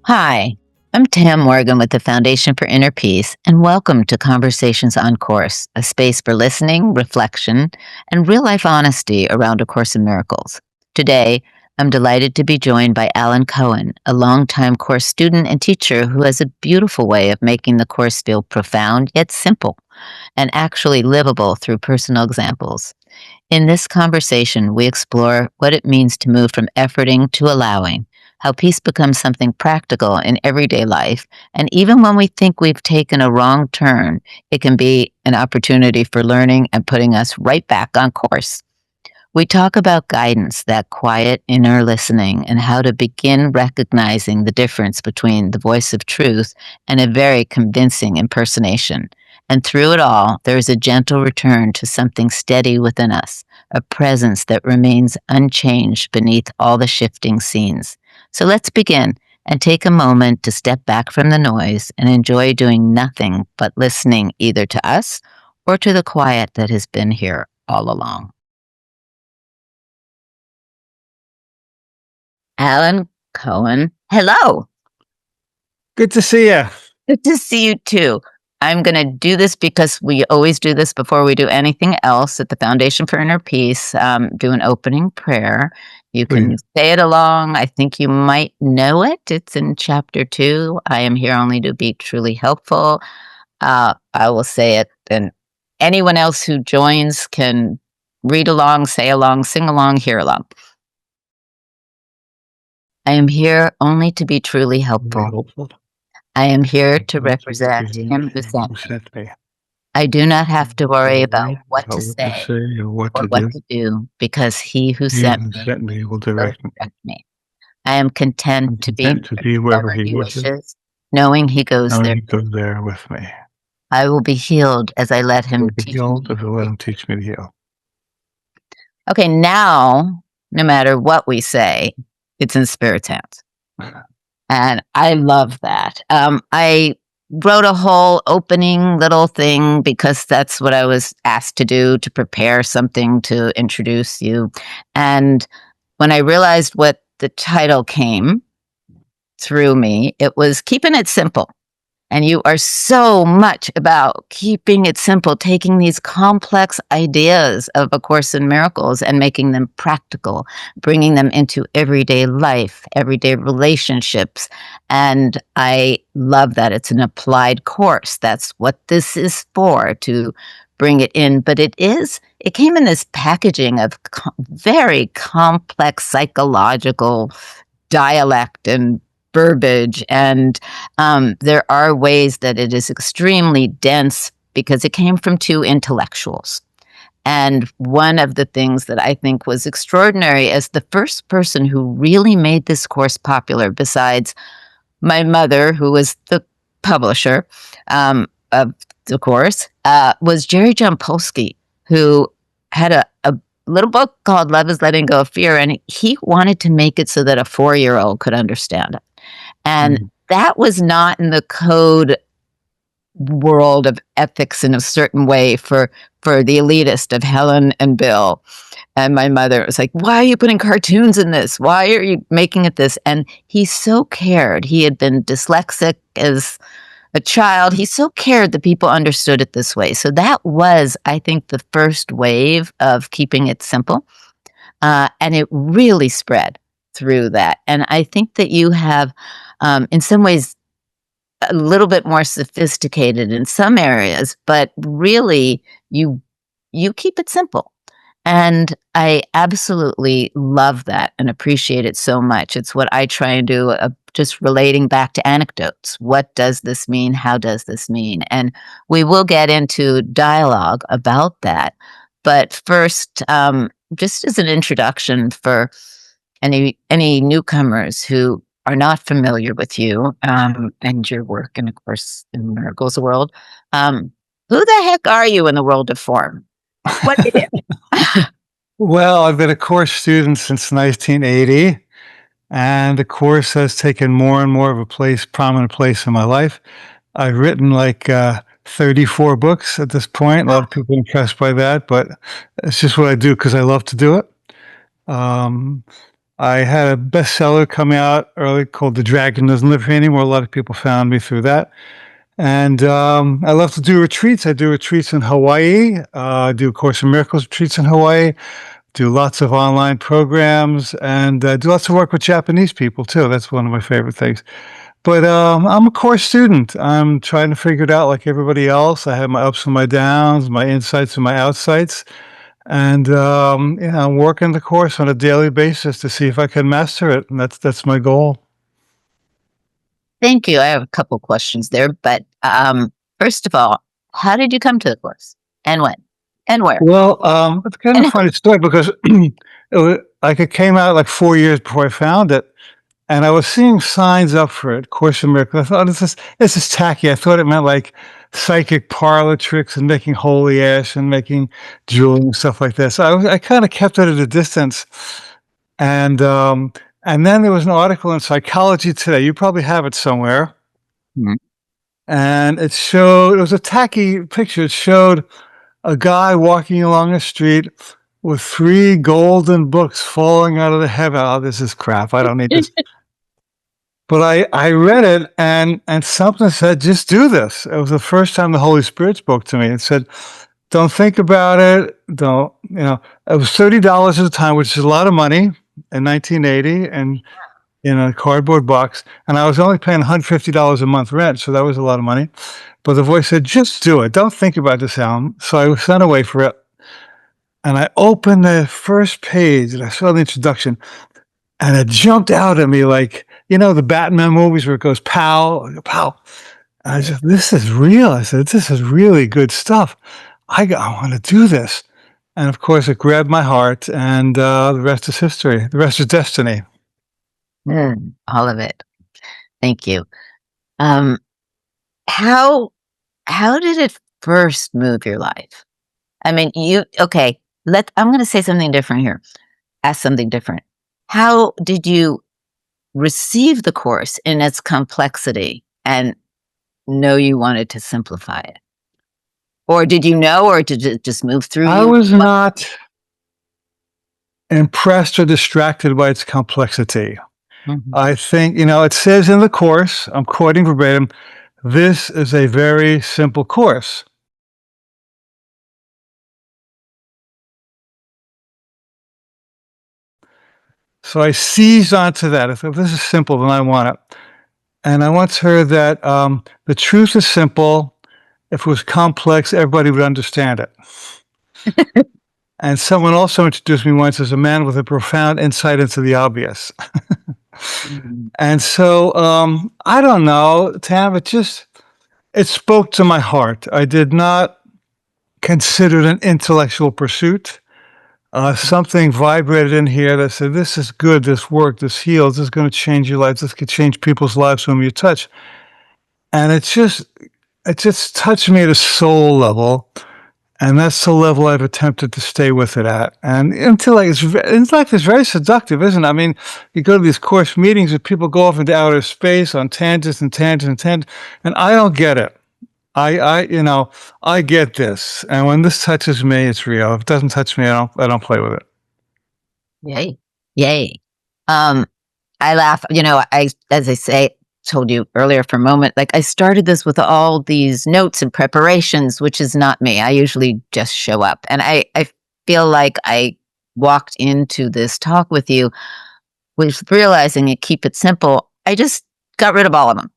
Hi, I'm Tam Morgan with the Foundation for Inner Peace, and welcome to Conversations on Course, a space for listening, reflection, and real life honesty around A Course in Miracles. Today, I'm delighted to be joined by Alan Cohen, a longtime Course student and teacher who has a beautiful way of making the Course feel profound yet simple and actually livable through personal examples. In this conversation, we explore what it means to move from efforting to allowing, how peace becomes something practical in everyday life, and even when we think we've taken a wrong turn, it can be an opportunity for learning and putting us right back on course. We talk about guidance, that quiet inner listening, and how to begin recognizing the difference between the voice of truth and a very convincing impersonation. And through it all, there is a gentle return to something steady within us, a presence that remains unchanged beneath all the shifting scenes. So let's begin and take a moment to step back from the noise and enjoy doing nothing but listening either to us or to the quiet that has been here all along. Alan Cohen, hello. Good to see you. Good to see you too. I'm going to do this because we always do this before we do anything else at the Foundation for Inner Peace. Do an opening prayer. You can say it along. I think you might know it. It's in chapter 2. I am here only to be truly helpful. I will say it, and anyone else who joins can read along, say along, sing along, hear along. I am here only to be truly helpful. I am here to represent him who sent me. I do not have to worry about what to say or what to do because he who sent me will direct me. I am content to be wherever he wishes, knowing he goes there with me. I will be healed as I let him teach me to heal. Okay, now, no matter what we say, it's in Spirit's hands. And I love that. I wrote a whole opening little thing because that's what I was asked to do, to prepare something to introduce you. And when I realized what the title came through me, it was Keeping It Simple. And you are so much about keeping it simple, taking these complex ideas of A Course in Miracles and making them practical, bringing them into everyday life, everyday relationships. And I love that it's an applied course. That's what this is for, to bring it in. But it came in this packaging of very complex psychological dialect and verbiage, and there are ways that it is extremely dense because it came from two intellectuals. And one of the things that I think was extraordinary as the first person who really made this course popular, besides my mother, who was the publisher of the course, was Jerry Jampolsky, who had a little book called Love is Letting Go of Fear, and he wanted to make it so that a 4-year-old could understand it. And that was not in the code world of ethics in a certain way for the elitist of Helen and Bill. And my mother was like, why are you putting cartoons in this? Why are you making it this? And he so cared. He had been dyslexic as a child. He so cared that people understood it this way. So that was, I think, the first wave of keeping it simple. And it really spread through that. And I think that you have, in some ways, a little bit more sophisticated in some areas, but really you keep it simple. And I absolutely love that and appreciate it so much. It's what I try and do, just relating back to anecdotes. What does this mean? How does this mean? And we will get into dialogue about that. But first, just as an introduction for any newcomers who are not familiar with you and your work, and of course in Miracles world, who the heck are you in the world of form? What is it? Well, I've been a course student since 1980, and the course has taken more and more of a prominent place in my life. I've written like 34 books at this point. A lot of people are impressed by that, but it's just what I do because I love to do it. I had a bestseller come out early called The Dragon Doesn't Live Here Anymore. A lot of people found me through that. And I love to do retreats. I do retreats in Hawaii. I do Course in Miracles retreats in Hawaii. Do lots of online programs and do lots of work with Japanese people too. That's one of my favorite things. But I'm a course student. I'm trying to figure it out like everybody else. I have my ups and my downs, my insights and my outsights. And I'm working the course on a daily basis to see if I can master it. And that's my goal. Thank you. I have a couple questions there, but first of all, how did you come to the course, and when, and where? Well, it's kind of And a funny story because it came out like 4 years before I found it. And I was seeing signs up for it, Course in Miracles. I thought, this is tacky. I thought it meant like psychic parlor tricks and making holy ash and making jewelry and stuff like this. So I kind of kept it at a distance. And then there was an article in Psychology Today. You probably have it somewhere. Mhm. And it was a tacky picture. It showed a guy walking along a street with 3 golden books falling out of the heaven. Oh, this is crap. I don't need this. But I read it and something said, just do this. It was the first time the Holy Spirit spoke to me. It said, don't think about it. Don't, it was $30 at the time, which is a lot of money in 1980 and in a cardboard box. And I was only paying $150 a month rent. So that was a lot of money. But the voice said, just do it. Don't think about this, Alan. So I was sent away for it. And I opened the first page and I saw the introduction. And it jumped out at me like, the Batman movies where it goes pow, pow. And I said, this is real. I said, this is really good stuff. I want to do this. And of course, it grabbed my heart, and the rest is history. The rest is destiny. All of it. Thank you. How did it first move your life? I mean, okay. I'm going to say something different here. Ask something different. How did you receive the course in its complexity and know you wanted to simplify it? Or did you know, or did it just move through I you? was not impressed or distracted by its complexity. Mhm. I think, it says in the course, I'm quoting verbatim, this is a very simple course. So I seized onto that. I thought, if this is simple, then I want it. And I once heard that the truth is simple. If it was complex, everybody would understand it. And someone also introduced me once as a man with a profound insight into the obvious. And so I don't know, Tam, it spoke to my heart. I did not consider it an intellectual pursuit. Something vibrated in here that said, this is good, this work, this heals, this is going to change your life, this could change people's lives whom you touch. And it just touched me at a soul level. And that's the level I've attempted to stay with it at. And intellect is very seductive, isn't it? I mean, you go to these course meetings and people go off into outer space on tangents and tangents and tangents, and I don't get it. I get this. And when this touches me, it's real. If it doesn't touch me, I don't play with it. Yay. Yay. I laugh, as I say, told you earlier for a moment, like I started this with all these notes and preparations, which is not me. I usually just show up. And I feel like I walked into this talk with you with realizing it, keep it simple. I just got rid of all of them.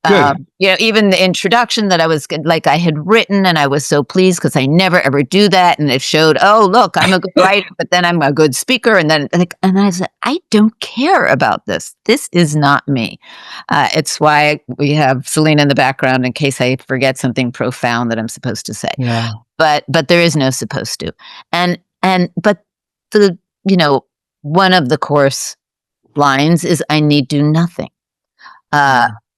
Good. Even the introduction that I had written, and I was so pleased because I never ever do that. And it showed, oh, look, I'm a good writer, but then I'm a good speaker. And then, and I said, I don't care about this. This is not me. It's why we have Selena in the background in case I forget something profound that I'm supposed to say. Yeah. But there is no supposed to. But the, one of the course lines is I need do nothing.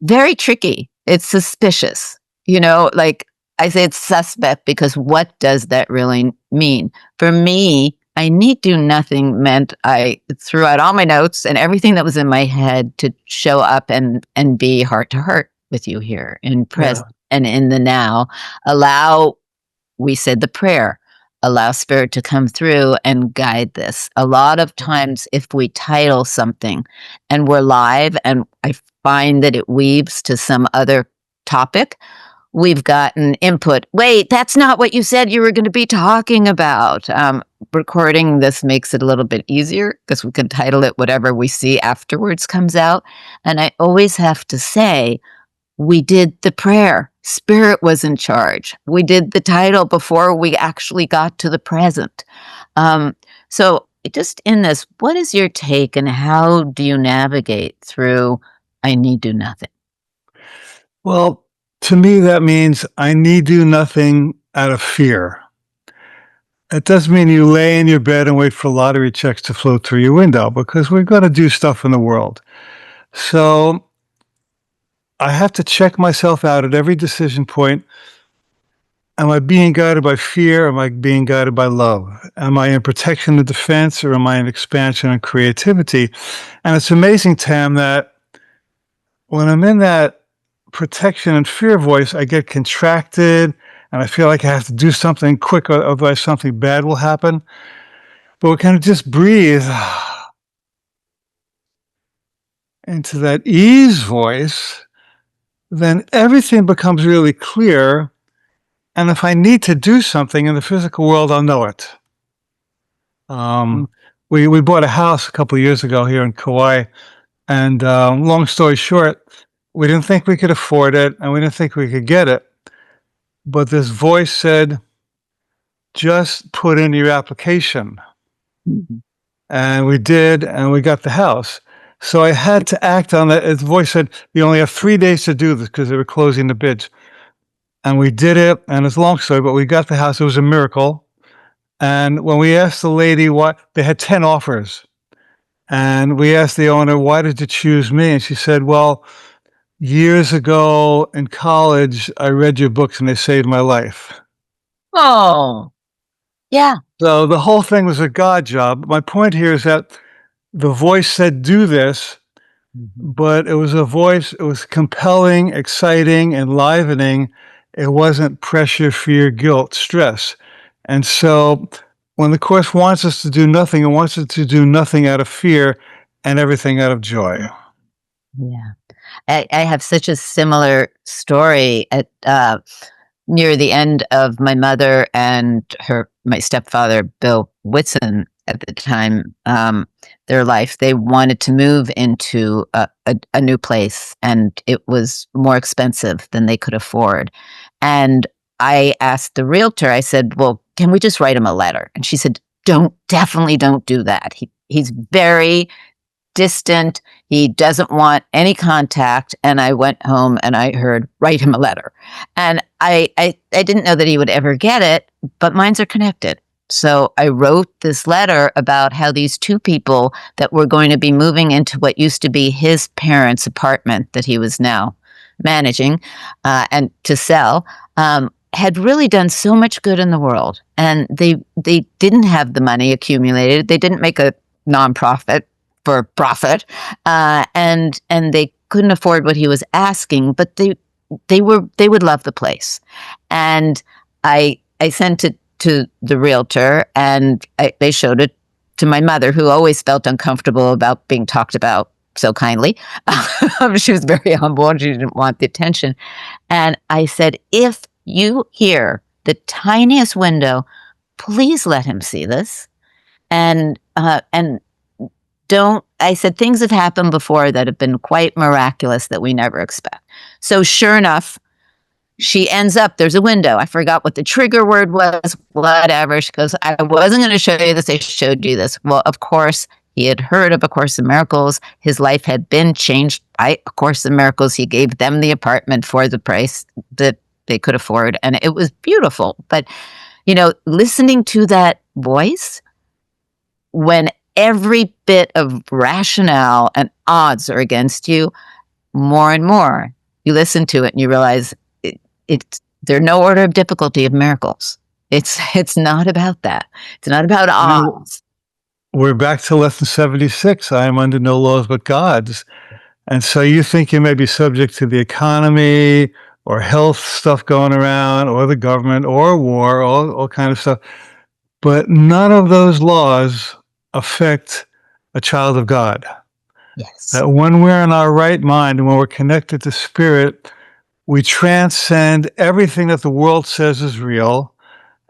Very tricky. It's suspicious. Like I say it's suspect because what does that really mean? For me, I need do nothing meant I threw out all my notes and everything that was in my head to show up and be heart to heart with you here in present and in the now. We said the prayer, allow spirit to come through and guide this. A lot of times, if we title something and we're live and I find that it weaves to some other topic, we've gotten input. Wait, that's not what you said you were going to be talking about. Recording this makes it a little bit easier because we can title it whatever we see afterwards comes out. And I always have to say, we did the prayer. Spirit was in charge. We did the title before we actually got to the present. So just in this, what is your take and how do you navigate through I need do nothing? Well, to me, that means I need do nothing out of fear. It doesn't mean you lay in your bed and wait for lottery checks to float through your window, because we're going to do stuff in the world. So I have to check myself out at every decision point. Am I being guided by fear? Or am I being guided by love? Am I in protection and defense, or am I in expansion and creativity? And it's amazing, Tam, that when I'm in that protection and fear voice, I get contracted and I feel like I have to do something quick, otherwise something bad will happen. But we kind of just breathe into that ease voice, then everything becomes really clear. And if I need to do something in the physical world, I'll know it. We bought a house a couple of years ago here in Kauai, and long story short, we didn't think we could afford it, and we didn't think we could get it. But this voice said, just put in your application. Mm-hmm. And we did, and we got the house. So I had to act on that. The voice said, you only have 3 days to do this, because they were closing the bids. And we did it, and it's a long story, but we got the house. It was a miracle. And when we asked the lady what, they had 10 offers. And we asked the owner, why did you choose me? And she said, well, years ago in college, I read your books and they saved my life. Oh, yeah. So the whole thing was a God job. My point here is that the voice said, do this, but it was a voice, it was compelling, exciting, enlivening. It wasn't pressure, fear, guilt, stress. And so when the Course wants us to do nothing, it wants us to do nothing out of fear and everything out of joy. Yeah. I have such a similar story at near the end of my mother and my stepfather, Bill Whitson, at the time, their life. They wanted to move into a new place, and it was more expensive than they could afford. And I asked the realtor, I said, well, can we just write him a letter? And she said, definitely don't do that. He's very distant. He doesn't want any contact. And I went home and I heard, write him a letter. And I didn't know that he would ever get it, but minds are connected. So I wrote this letter about how these two people that were going to be moving into what used to be his parents' apartment that he was now managing and to sell, had really done so much good in the world. And they didn't have the money accumulated. They didn't make a nonprofit for profit, and they couldn't afford what he was asking, but they would love the place. And I sent it to the realtor, and they showed it to my mother, who always felt uncomfortable about being talked about so kindly. She was very humble and she didn't want the attention. And I said, if you hear the tiniest window, please let him see this. And don't, I said, things have happened before that have been quite miraculous that we never expect. So sure enough, she ends up, there's a window. I forgot what the trigger word was, whatever. She goes, I wasn't going to show you this. I showed you this. Well, of course, he had heard of A Course in Miracles. His life had been changed by A Course in Miracles. He gave them the apartment for the price that they could afford. And it was beautiful. But, listening to that voice, when every bit of rationale and odds are against you, more and more you listen to it and you realize there's no order of difficulty of miracles. It's not about that. It's not about odds. We're back to lesson 76. I am under no laws but God's. And so you think you may be subject to the economy or health stuff going around or the government or war, all kind of stuff. But none of those laws affect a child of God. Yes. That when we're in our right mind and when we're connected to spirit, we transcend everything that the world says is real,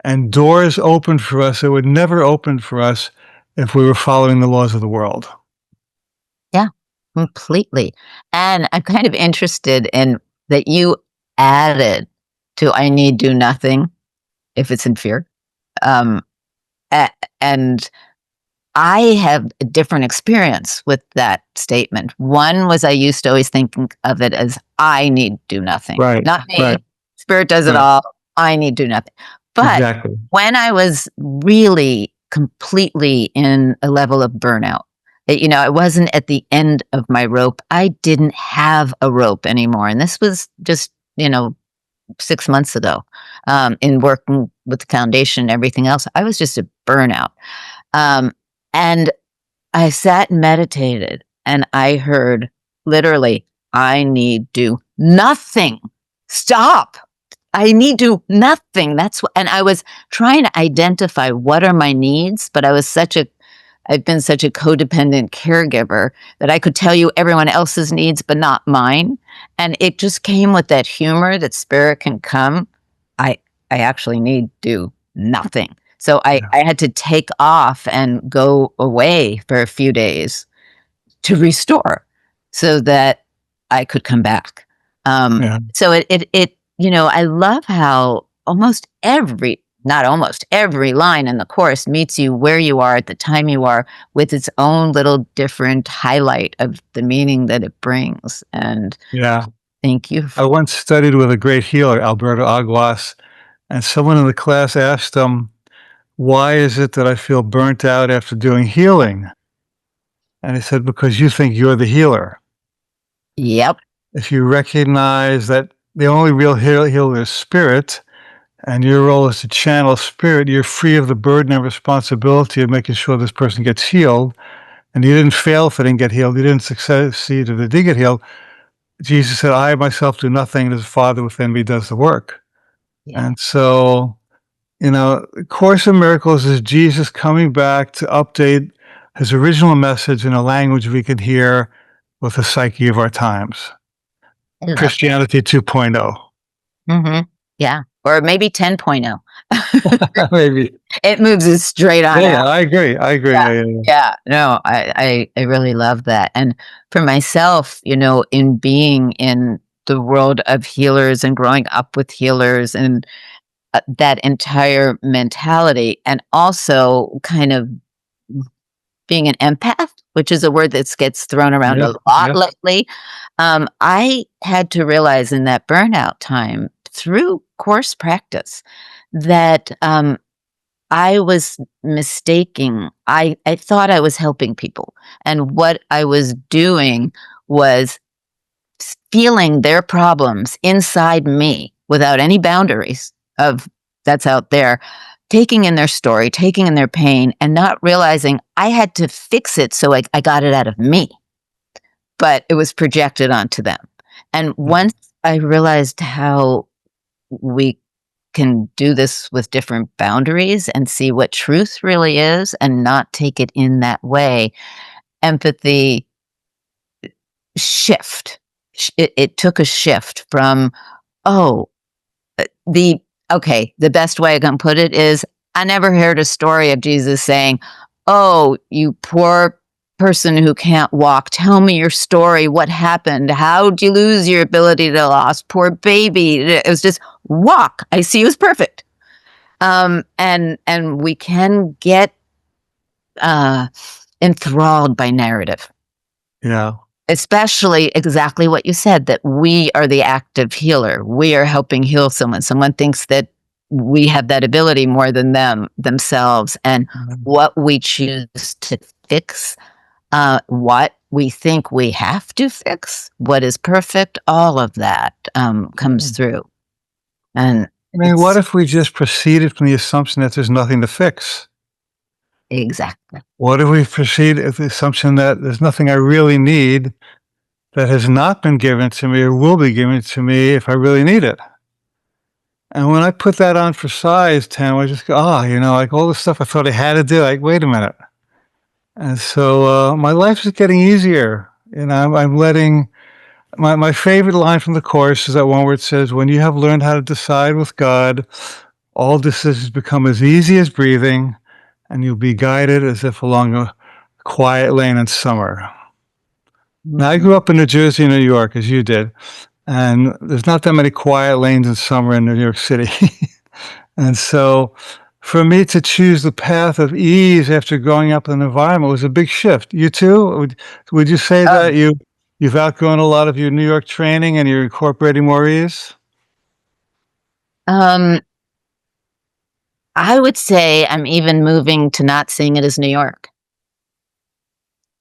and doors open for us that would never open for us if we were following the laws of the world. Yeah, completely. And I'm kind of interested in that you added to "I need do nothing" if it's in fear. Um, a and I have a different experience with that statement. One was I used to always think of it as I need do nothing, Right, not right, me. Spirit does it right. all. I need do nothing. But Exactly. when I was really completely in a level of burnout, I wasn't at the end of my rope. I didn't have a rope anymore. And this was just, 6 months ago, in working with the foundation and everything else. I was just a burnout. Um, and I sat and meditated and I heard literally, I need do nothing. Stop. I need do nothing. That's what, and I was trying to identify what are my needs, but I've been such a codependent caregiver that I could tell you everyone else's needs, but not mine. And it just came with that humor that spirit can come. I, I actually need do nothing. So Yeah, I had to take off and go away for a few days to restore so that I could come back. yeah, So I love how not almost every line in the course meets you where you are at the time you are with its own little different highlight of the meaning that it brings. And yeah. thank you. I once studied with a great healer, Alberto Aguas, and someone in the class asked him, "Why is it that I feel burnt out after doing healing?" And he said, "Because you think you're the healer. Yep. If you recognize that the only real healer is spirit, and your role is to channel spirit, you're free of the burden and responsibility of making sure this person gets healed. And you didn't fail if they didn't get healed. You didn't succeed if they did get healed. Jesus said, I myself do nothing, and his Father within me does the work." Yeah. And so, Course in Miracles is Jesus coming back to update his original message in a language we can hear with the psyche of our times. I love that. Christianity 2.0. Yeah. Or maybe 10.0. Maybe. It moves us straight on Yeah, out. yeah, I agree. I agree. Yeah. Yeah, yeah, Yeah. No, I really love that. And for myself, in being in the world of healers and growing up with healers and that entire mentality, and also kind of being an empath, which is a word that gets thrown around yeah. a lot Yeah, lately. I had to realize in that burnout time through course practice that I was mistaking. I thought I was helping people. And what I was doing was feeling their problems inside me without any boundaries of that's out there, taking in their story, taking in their pain, and not realizing I had to fix it so I got it out of me, but it was projected onto them. And yeah, once I realized how we can do this with different boundaries and see what truth really is and not take it in that way, empathy shift. It took a shift from, oh, the the best way I can put it is I never heard a story of Jesus saying, "Oh, you poor person who can't walk, tell me your story. What happened? How'd you lose your ability to walk? Poor baby." It was just walk. I see you as perfect. And we can get uh, enthralled by narrative, yeah. especially exactly what you said, that we are the active healer. We are helping heal someone. Someone thinks that we have that ability more than themselves. And Mhm. what we choose to fix, what we think we have to fix, what is perfect, all of that comes through. And I mean, what it's if we just proceeded from the assumption that there's nothing to fix? exactly. What if we proceed with the assumption that there's nothing I really need that has not been given to me or will be given to me if I really need it? And when I put that on for size, Tam, I just go, like all the stuff I thought I had to do, like, wait a minute. And so my life is getting easier. I'm letting my favorite line from the Course is that one where it says, when you have learned how to decide with God, all decisions become as easy as breathing, and you'll be guided as if along a quiet lane in summer. Now, I grew up in New Jersey and New York, as you did, and there's not that many quiet lanes in summer in New York City. And so for me to choose the path of ease after growing up in an environment was a big shift. You too? Would you say that Um, you've outgrown a lot of your New York training and you're incorporating more ease? um, I would say I'm even moving to not seeing it as New York.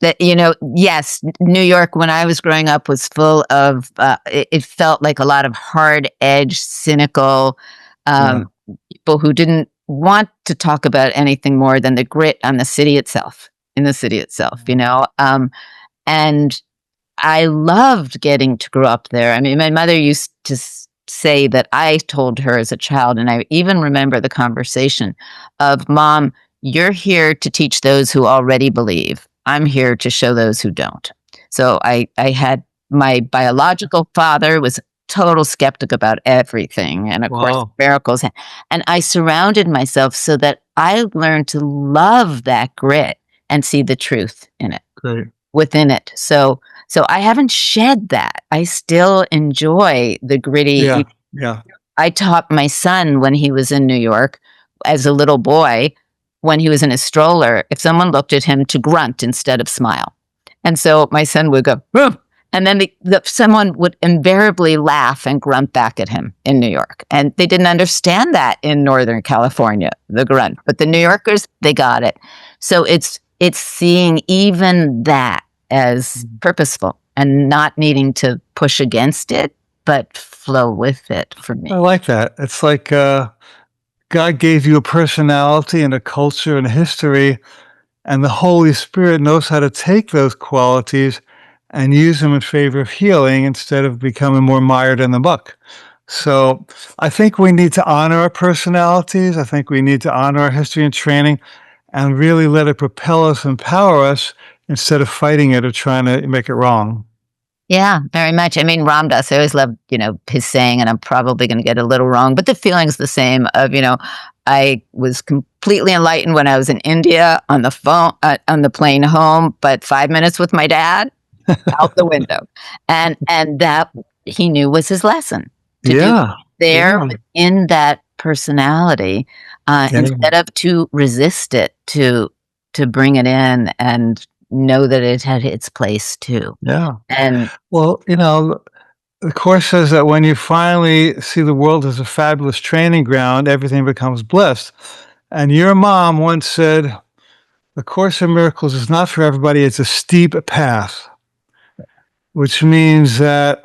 That, yes, New York when I was growing up was full of, it felt like a lot of hard edge, cynical, Yeah. um, people who didn't want to talk about anything more than the grit on the city itself, in the city itself. And I loved getting to grow up there. I mean, my mother used to say that I told her as a child, and I even remember the conversation of, Mom, you're here to teach those who already believe. I'm here to show those who don't. So I had my biological father was total skeptic about everything, and of course Wow. miracles. And I surrounded myself so that I learned to love that grit and see the truth in it, Great. within it. So I haven't shed that. I still enjoy the Yeah. gritty. Yeah. I taught my son when he was in New York as a little boy, when he was in a stroller, if someone looked at him, to grunt instead of smile. And so my son would go, "Whoa," and then someone would invariably laugh and grunt back at him in New York. And they didn't understand that in Northern California, the grunt. But the New Yorkers, they got it. So it's seeing even that as purposeful and not needing to push against it, but flow with it for I me. like that. It's like God gave you a personality and a culture and a history, and the Holy Spirit knows how to take those qualities and use them in favor of healing instead of becoming more mired in the muck. So I think we need to honor our personalities. I think we need to honor our history and training and really let it propel us, empower us instead of fighting it or trying to make it wrong. Yeah, very much. I mean, Ram Dass, I always loved, his saying, and I'm probably going to get it a little wrong, but the feeling's the same of, I was completely enlightened when I was in India on the phone, on the plane home, but 5 minutes with my dad, out the window. And that he knew was his lesson, to do Yeah. there Yeah. in that personality, Yeah. instead of to resist it, to bring it in and know that it had its place too. Yeah. And Well, the Course says that when you finally see the world as a fabulous training ground, everything becomes bliss. And your mom once said, the Course in Miracles is not for everybody, it's a steep path, which means that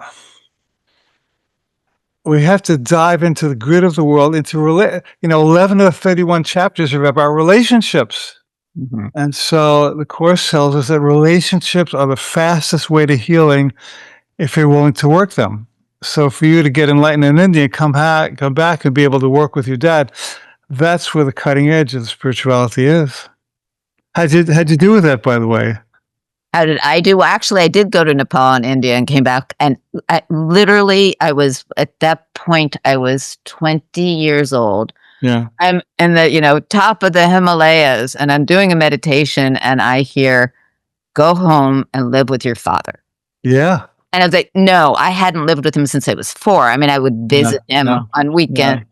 we have to dive into the grid of the world, 11 of the 31 chapters are about relationships. Mhm. And so the Course tells us that relationships are the fastest way to healing if you're willing to work them. So for you to get enlightened in India, come back and be able to work with your dad, that's where the cutting edge of the spirituality is. How'd you do with that, by the way? How did I do? Well, actually, I did go to Nepal and India and came back. And I was at that point, I was 20 years old. Yeah. I'm in the, top of the Himalayas, and I'm doing a meditation, and I hear, "Go home and live with your father." Yeah. And I was like, no, I hadn't lived with him since I was 4. I mean, I would Yeah. visit him Yeah. on weekends,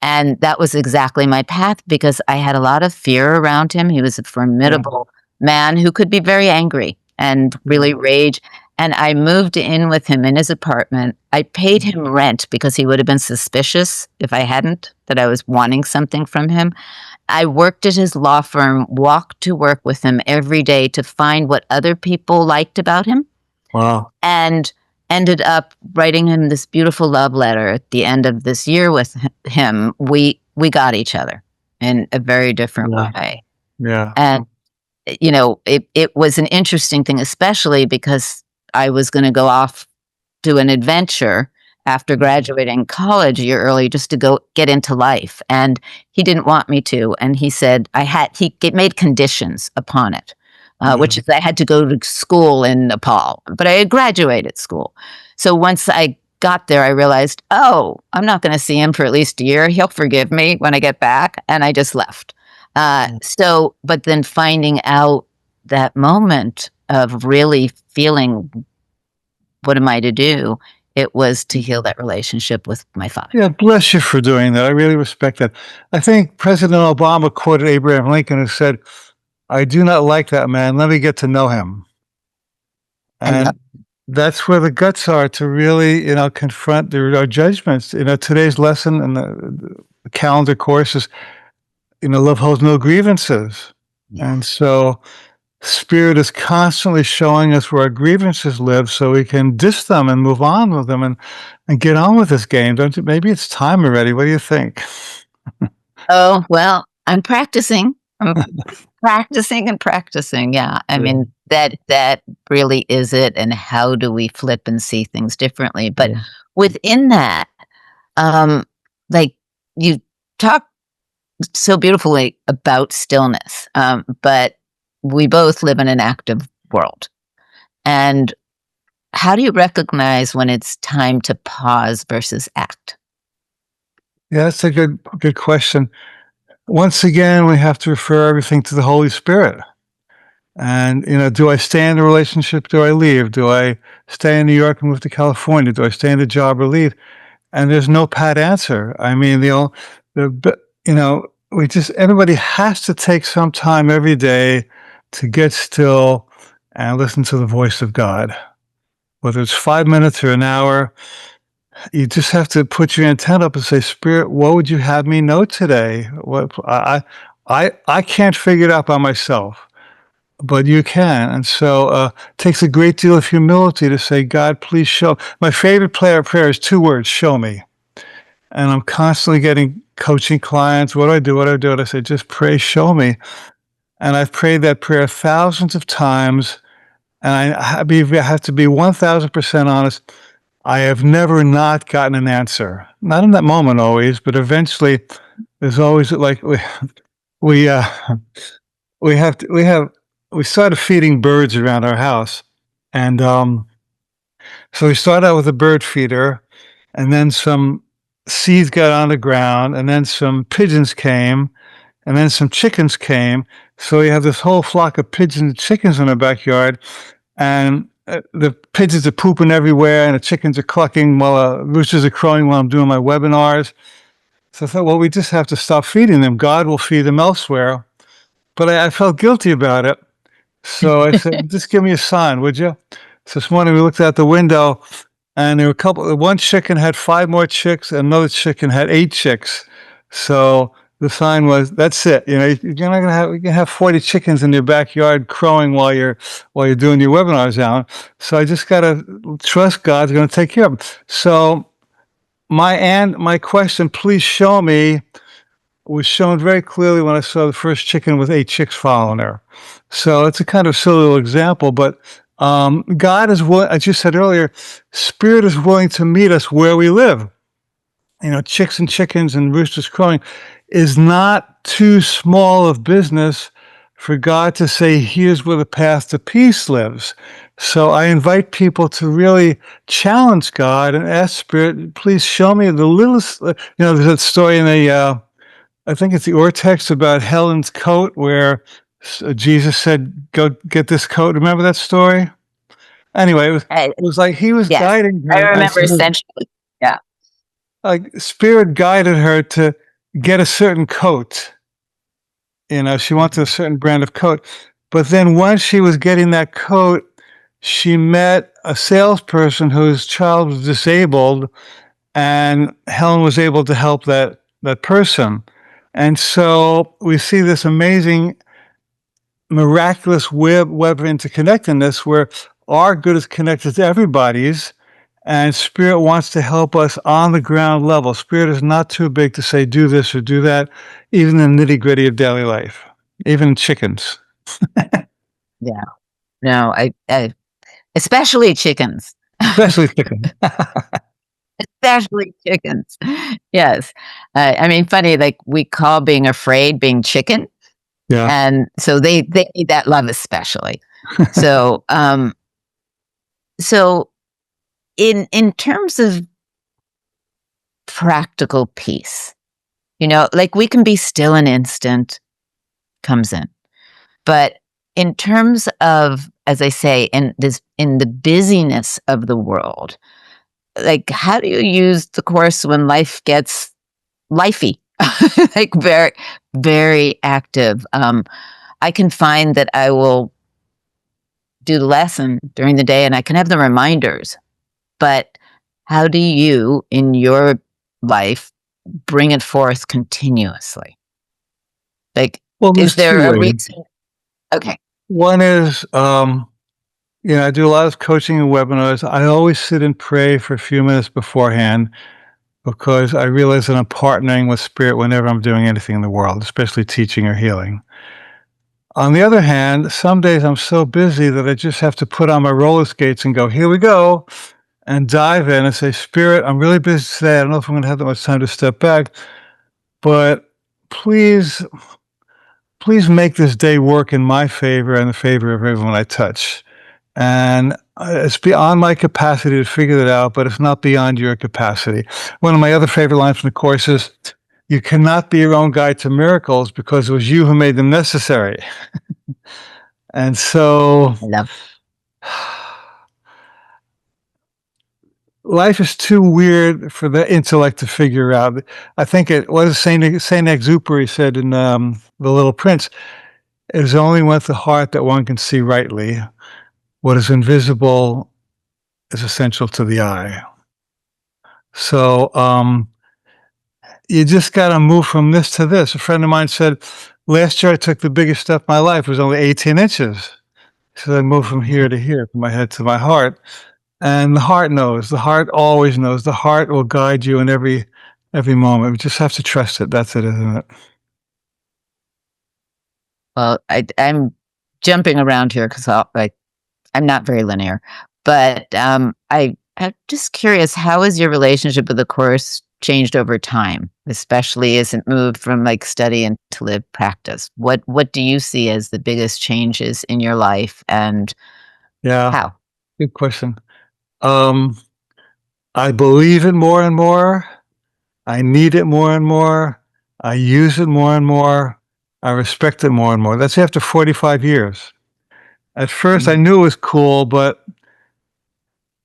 and that was exactly my path because I had a lot of fear around him. He was a formidable man who could be very angry and really rage. And I moved in with him in his apartment. I paid him rent because he would have been suspicious if I hadn't, that I was wanting something from him. I worked at his law firm, walked to work with him every day to find what other people liked about him, Wow. and ended up writing him this beautiful love letter at the end of this year with him. We got each other in a very different way. Yeah. And it was an interesting thing, especially because I was going to go off to an adventure after graduating college a year early just to go get into life. And he didn't want me to. And he said he made conditions upon it, which is I had to go to school in Nepal, but I had graduated school. So once I got there, I realized, oh, I'm not going to see him for at least a year. He'll forgive me when I get back. And I just left. But then finding out that moment of really feeling, what am I to do? It was to heal that relationship with my father. Yeah, bless you for doing that. I really respect that. I think President Obama quoted Abraham Lincoln, who said, "I do not like that man. Let me get to know him." And that's where the guts are to really, confront our judgments. Today's lesson in the calendar course is, love holds no grievances. Yeah. And so Spirit is constantly showing us where our grievances live so we can dish them and move on with them and get on with this game. Don't you? Maybe it's time already. What do you think? Oh, well, I'm practicing. I'm practicing and practicing. Yeah. I mean, that really is it. And how do we flip and see things differently? But within that, like you talk so beautifully about stillness, but we both live in an active world. And how do you recognize when it's time to pause versus act? Yeah, that's a good question. Once again, we have to refer everything to the Holy Spirit. And, do I stay in the relationship? Do I leave? Do I stay in New York and move to California? Do I stay in the job or leave? And there's no pat answer. I mean, everybody has to take some time every day to get still and listen to the voice of God. Whether it's 5 minutes or an hour, you just have to put your antenna up and say, Spirit, what would you have me know today? What I can't figure it out by myself, but you can. And so it takes a great deal of humility to say, God, please show. My favorite prayer is 2 words, show me. And I'm constantly getting coaching clients. What do I do? What do I do? And I say, just pray, show me. And I've prayed that prayer thousands of times. And I have to be 1,000% honest. I have never not gotten an answer. Not in that moment always, but eventually there's always we started feeding birds around our house. And so we started out with a bird feeder, and then some seeds got on the ground, and then some pigeons came, and then some chickens came. So we have this whole flock of pigeons and chickens in our backyard, and the pigeons are pooping everywhere, and the chickens are clucking while the roosters are crowing while I'm doing my webinars. So I thought, well, we just have to stop feeding them. God will feed them elsewhere. But I felt guilty about it. So I said, just give me a sign, would you? So this morning we looked out the window, and there were one chicken had 5 more chicks, and another chicken had 8 chicks. So the sign was, that's it. You're not going to have 40 chickens in your backyard crowing while you're doing your webinars, Alan. So I just got to trust God's going to take care of them. So my question, please show me, was shown very clearly when I saw the first chicken with 8 chicks following her. So it's a kind of silly little example, but God is willing, as you said earlier, Spirit is willing to meet us where we live. Chicks and chickens and roosters crowing is not too small of business for God to say, here's where the path to peace lives. So I invite people to really challenge God and ask Spirit, please show me the littlest, there's that story in I think it's the Or text about Helen's coat where Jesus said, go get this coat. Remember that story? Anyway, it was like he was guiding her. I remember essentially. Yeah. Like Spirit guided her to get a certain coat. She wanted a certain brand of coat. But then once she was getting that coat, she met a salesperson whose child was disabled, and Helen was able to help that person. And so we see this amazing, miraculous web of interconnectedness where our good is connected to everybody's, and Spirit wants to help us on the ground level. Spirit is not too big to say, do this or do that, even in the nitty-gritty of daily life, even chickens. Yeah. No, I especially chickens. Especially chickens. especially chickens. Yes. I mean, funny, like, we call being afraid being chicken, Yeah. and so they need that love especially. So, so in terms of practical peace, like, we can be still an instant, comes in. But in terms of, as I say, in the busyness of the world, like, how do you use the course when life gets lifey? Like, very, very active. I can find that I will do the lesson during the day and I can have the reminders, but how do you in your life bring it forth continuously? Like, Well, is there's two there a ways. reason? Okay. One is, I do a lot of coaching and webinars. I always sit and pray for a few minutes beforehand because I realize that I'm partnering with spirit whenever I'm doing anything in the world, especially teaching or healing. On the other hand, some days I'm so busy that I just have to put on my roller skates and go, here we go, and dive in and say, Spirit, I'm really busy today. I don't know if I'm going to have that much time to step back, but please, please make this day work in my favor and the favor of everyone I touch. And it's beyond my capacity to figure that out, but it's not beyond your capacity. One of my other favorite lines from the course is, you cannot be your own guide to miracles because it was you who made them necessary. And so I love. life is too weird for the intellect to figure out. I think it was Saint Exupéry said in The Little Prince, it is only with the heart that one can see rightly. What is invisible is essential to the eye. So you just got to move from this to this. A friend of mine said, last year I took the biggest step of my life. It was only 18 inches. So I moved from here to here, from my head to my heart. And the heart knows. The heart always knows. The heart will guide you in every moment. We just have to trust it. That's it, isn't it? Well, I'm jumping around here because I'm not very linear, but I'm just curious, how has your relationship with the course changed over time, especially as it moved from like study into live practice? What do you see as the biggest changes in your life and Yeah, how? good question. Um, I believe it more and more. I need it more and more. I use it more and more. I respect it more and more. That's after 45 years. At first, I Mm. knew it was cool, but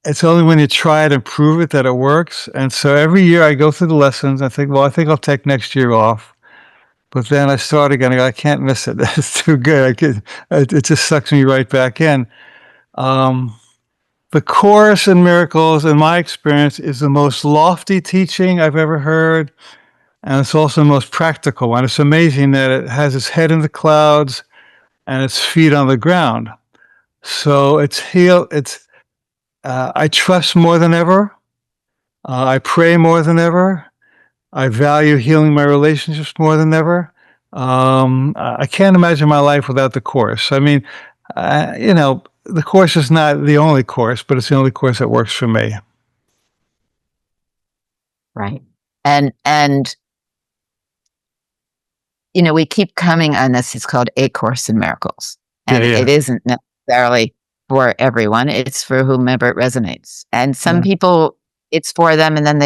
it's only when you try it and prove it that it works. And so every year I go through the lessons. I think, well, I think I'll take next year off. But then I start again. I go, I can't miss it. It's too good. It just sucks me right back in. Um, the Course in Miracles, in my experience, is the most lofty teaching I've ever heard. And it's also the most practical one. It's amazing that it has its head in the clouds and its feet on the ground. So I trust more than ever. I pray more than ever. I value healing my relationships more than ever. I can't imagine my life without the course. I mean, the course is not the only course, but it's the only course that works for me. Right. And we keep coming on this. It's called A Course in Miracles. Yeah, And it yeah, isn't necessarily for everyone. It's for whomever it resonates. And some yeah, people, it's for them, and then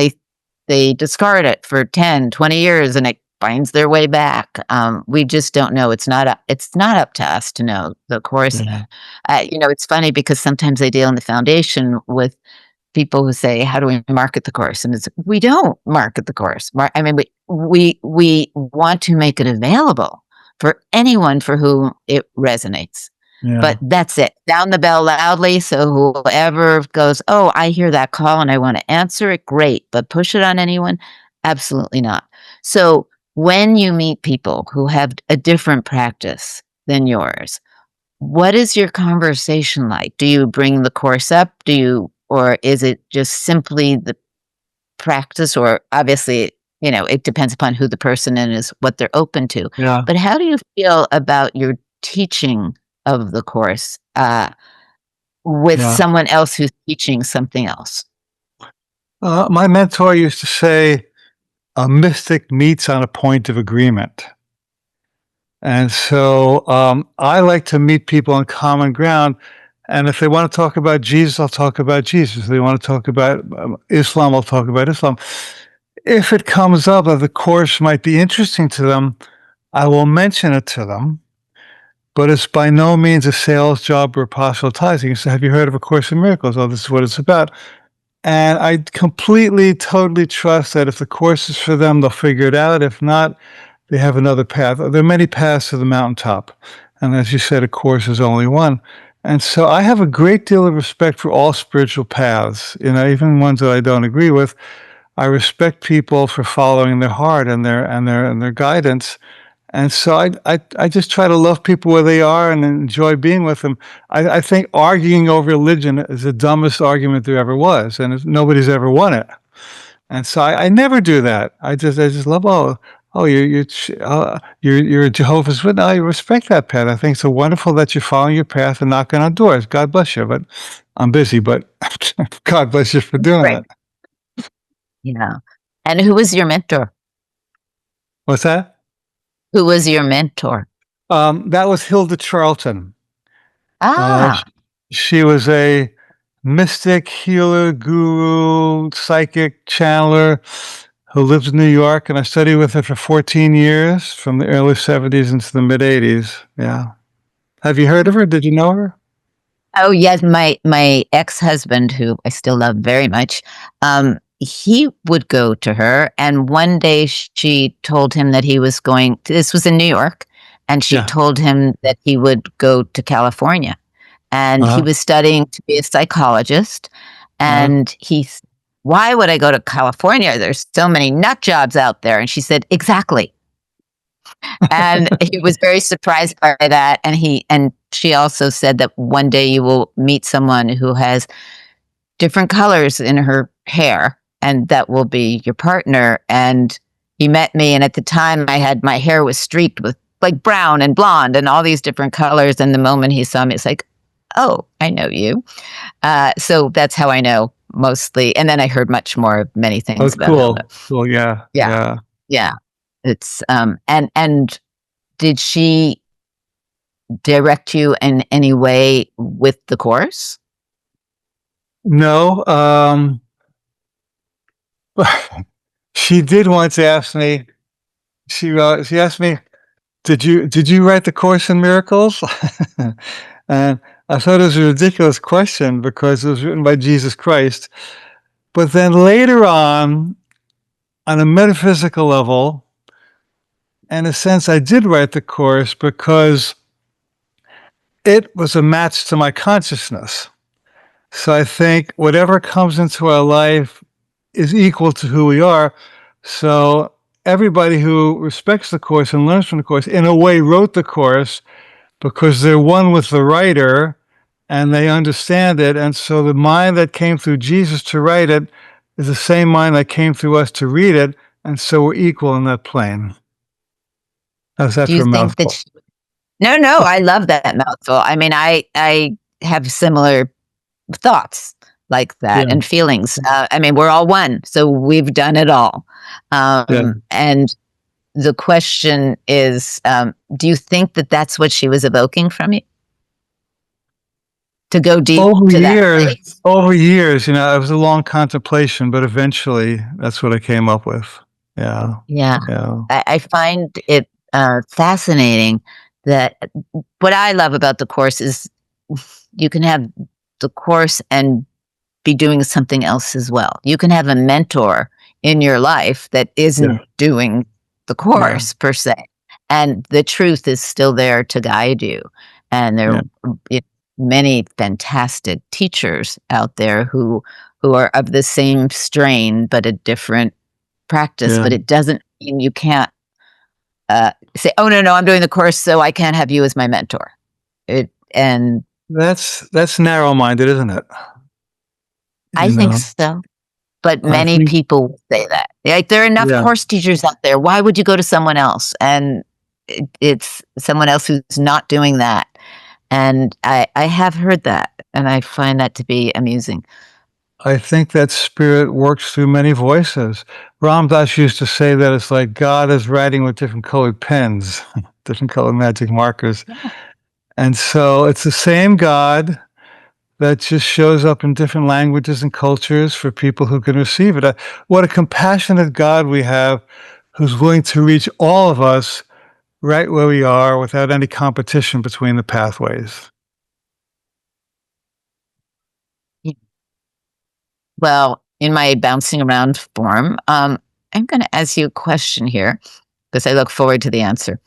they discard it for 10, 20 years and it finds their way back. We just don't know. It's not up to us to know. The course, yeah, it's funny because sometimes I deal in the foundation with people who say, "How do we market the course?" And it's, we don't market the course. I mean, we want to make it available for anyone for whom it resonates. yeah, But that's it. Sound the bell loudly, so whoever goes, "Oh, I hear that call and I want to answer it." Great, but push it on anyone? Absolutely not. So when you meet people who have a different practice than yours, what is your conversation like? Do you bring the course up? Or is it just simply the practice? Or obviously, it depends upon who the person is, what they're open to. yeah, But how do you feel about your teaching of the course with yeah. someone else who's teaching something else? My mentor used to say, a mystic meets on a point of agreement. And so I like to meet people on common ground. And if they want to talk about Jesus, I'll talk about Jesus. If they want to talk about Islam, I'll talk about Islam. If it comes up that the course might be interesting to them, I will mention it to them. But it's by no means a sales job or proselytizing. So, have you heard of A Course in Miracles? Oh, this is what it's about. And I completely, totally trust that if the course is for them, they'll figure it out. If not, they have another path. There are many paths to the mountaintop. And as you said, a course is only one. And so I have a great deal of respect for all spiritual paths, even ones that I don't agree with. I respect people for following their heart and their guidance. And so I just try to love people where they are and enjoy being with them. I think arguing over religion is the dumbest argument there ever was, and nobody's ever won it. And so I never do that. I just love, you're a Jehovah's Witness. I respect that path. I think it's so wonderful that you're following your path and knocking on doors. God bless you. But I'm busy. But God bless you for doing Right. that. Yeah. And who was your mentor? What's that? Who was your mentor? That was Hilda Charlton. Ah, She was a mystic, healer, guru, psychic, channeler who lives in New York, and I studied with her for 14 years, from the early 70s into the mid 80s. Yeah. Have you heard of her? Did you know her? oh yes, my ex-husband, who I still love very much, he would go to her, and one day she told him that he was going. This was in New York, and she Yeah. told him that he would go to California, and he Uh-huh. was studying to be a psychologist, Uh-huh. and why would I go to California? There's so many nut jobs out there, and she said, exactly. And he was very surprised by that. And she also said that one day you will meet someone who has different colors in her hair, and that will be your partner. And he met me, and at the time my hair was streaked with like brown and blonde and all these different colors. And the moment he saw me, it's like, oh, I know you. So that's how I know mostly. And then I heard much more, many Oh, things about cool. Hilda. Cool. Yeah. Yeah, Yeah. yeah. It's and did she direct you in any way with the course? No. She did once ask me, she asked me, did you write the Course in Miracles? And I thought it was a ridiculous question because it was written by Jesus Christ. But then later on a metaphysical level, in a sense, I did write the course because it was a match to my consciousness. So I think whatever comes into our life is equal to who we are. So everybody who respects the course and learns from the course, in a way, wrote the course because they're one with the writer and they understand it. And so the mind that came through Jesus to write it is the same mind that came through us to read it. And so we're equal in that plane. How's that Do for you a think that mouthful? no, I love that mouthful. I mean, I have similar thoughts like that Yeah. and feelings. I mean, we're all one, so we've done it all. Yeah. And the question is, do you think that that's what she was evoking from you? To go deep Over to that years, place? over years, it was a long contemplation, but eventually that's what I came up with. Yeah. Yeah. Yeah. I find it fascinating that what I love about the course is you can have the course and be doing something else as well. You can have a mentor in your life that Yeah. isn't doing the Yeah. course per se, and the truth is still there to guide you. And there Yeah. are many fantastic teachers out there who are of the same strain but a different practice. Yeah. But it doesn't mean you can't say, "Oh no, I'm doing the course, so I can't have you as my mentor." It and That's narrow-minded, isn't it? I You think know, so. But I many think, people say that. Like, there are enough yeah. course teachers out there. Why would you go to someone else? And it's someone else who's not doing that. And I have heard that, and I find that to be amusing. I think that spirit works through many voices. Ram Dass used to say that it's like God is writing with different colored pens, different colored magic markers. Yeah. And so it's the same God that just shows up in different languages and cultures for people who can receive it. What a compassionate God we have, who's willing to reach all of us right where we are without any competition between the pathways. Yeah. Well, in my bouncing around form, I'm going to ask you a question here because I look forward to the answer.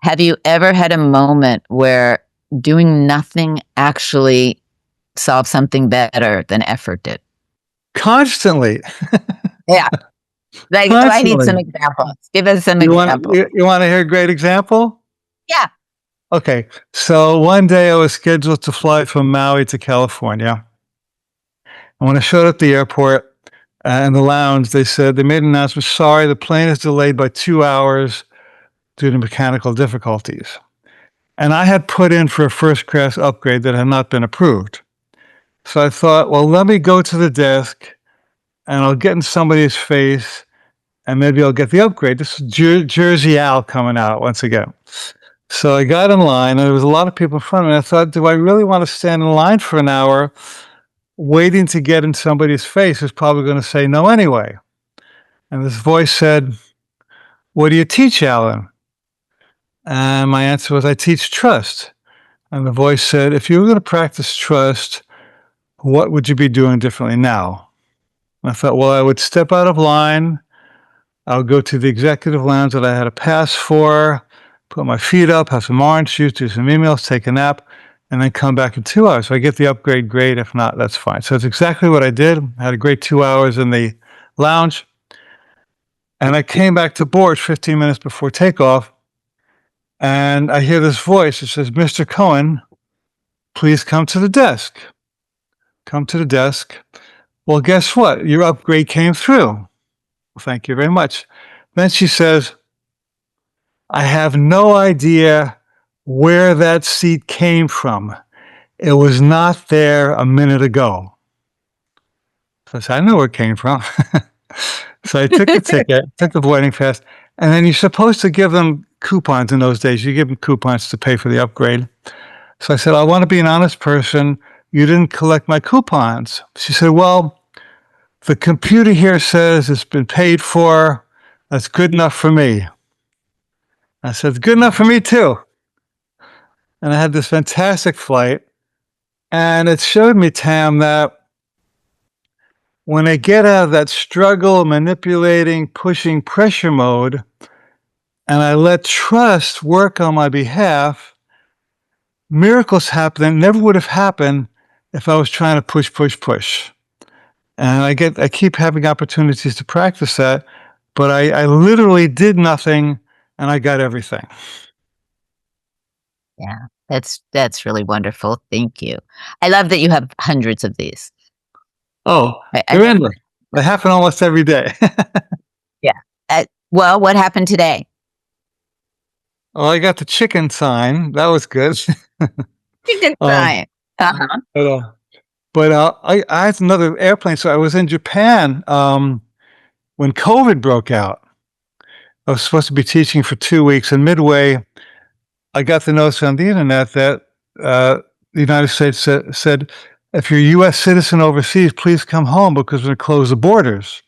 Have you ever had a moment where doing nothing actually solved something better than effort did? Constantly, Yeah. Like, I need some constantly. examples. Give us some You want examples. you want to hear a great example? Yeah. Okay, so one day I was scheduled to fly from Maui to California. And when I showed up at the airport in the lounge, they made an announcement, sorry, the plane is delayed by 2 hours due to mechanical difficulties. And I had put in for a first class upgrade that had not been approved. So I thought, well, let me go to the desk and I'll get in somebody's face and maybe I'll get the upgrade. This is Jersey Al coming out once again. So I got in line and there was a lot of people in front of me. I thought, do I really want to stand in line for an hour waiting to get in somebody's face who's probably going to say no anyway? And this voice said, what do you teach, Alan? And my answer was, I teach trust. And the voice said, if you were going to practice trust, what would you be doing differently now? And I thought, well, I would step out of line. I would go to the executive lounge that I had a pass for, put my feet up, have some orange juice, do some emails, take a nap, and then come back in 2 hours. If I get the upgrade, great. If not, that's fine. So it's exactly what I did. I had a great 2 hours in the lounge. And I came back to board 15 minutes before takeoff. And I hear this voice. It says, Mr. Cohen, please come to the desk. Come to the desk. Well, guess what? Your upgrade came through. Well, thank you very much. Then she says, I have no idea where that seat came from. It was not there a minute ago. So I said, I know where it came from. So I took the ticket, took the boarding pass, and then you're supposed to give them coupons in those days. You give them coupons to pay for the upgrade. So I said, I want to be an honest person. You didn't collect my coupons. She said, well, the computer here says it's been paid for. That's good enough for me. I said, it's good enough for me too. And I had this fantastic flight. And it showed me, Tam, that when I get out of that struggle, manipulating, pushing pressure mode, and I let trust work on my behalf, miracles happen that never would have happened if I was trying to push, push, push. And I keep having opportunities to practice that, but I literally did nothing and I got everything. Yeah. That's really wonderful. Thank you. I love that you have hundreds of these. Oh, I they're endless. They happen almost every day. yeah. Well, what happened today? Well, I got the chicken sign. That was good. You did um, fine. Uh-huh. I had another airplane. So I was in Japan when COVID broke out. I was supposed to be teaching for 2 weeks, and midway, I got the notice on the internet that the United States said, if you're a U.S. citizen overseas, please come home because we're going to close the borders.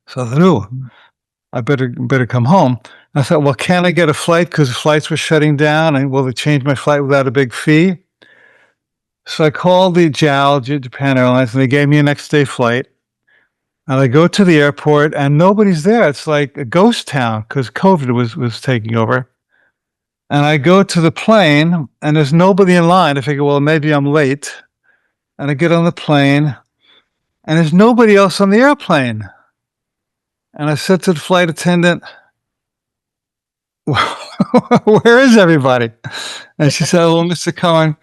So I thought, ooh, I better come home. I thought, well, can I get a flight because the flights were shutting down, and will they change my flight without a big fee? So I called the JAL, Japan Airlines, and they gave me a next day flight. And I go to the airport, and nobody's there. It's like a ghost town because COVID was taking over. And I go to the plane, and there's nobody in line. I figure, well, maybe I'm late. And I get on the plane, and there's nobody else on the airplane. And I said to the flight attendant, where is everybody? And she said, well, Mr. Cohen,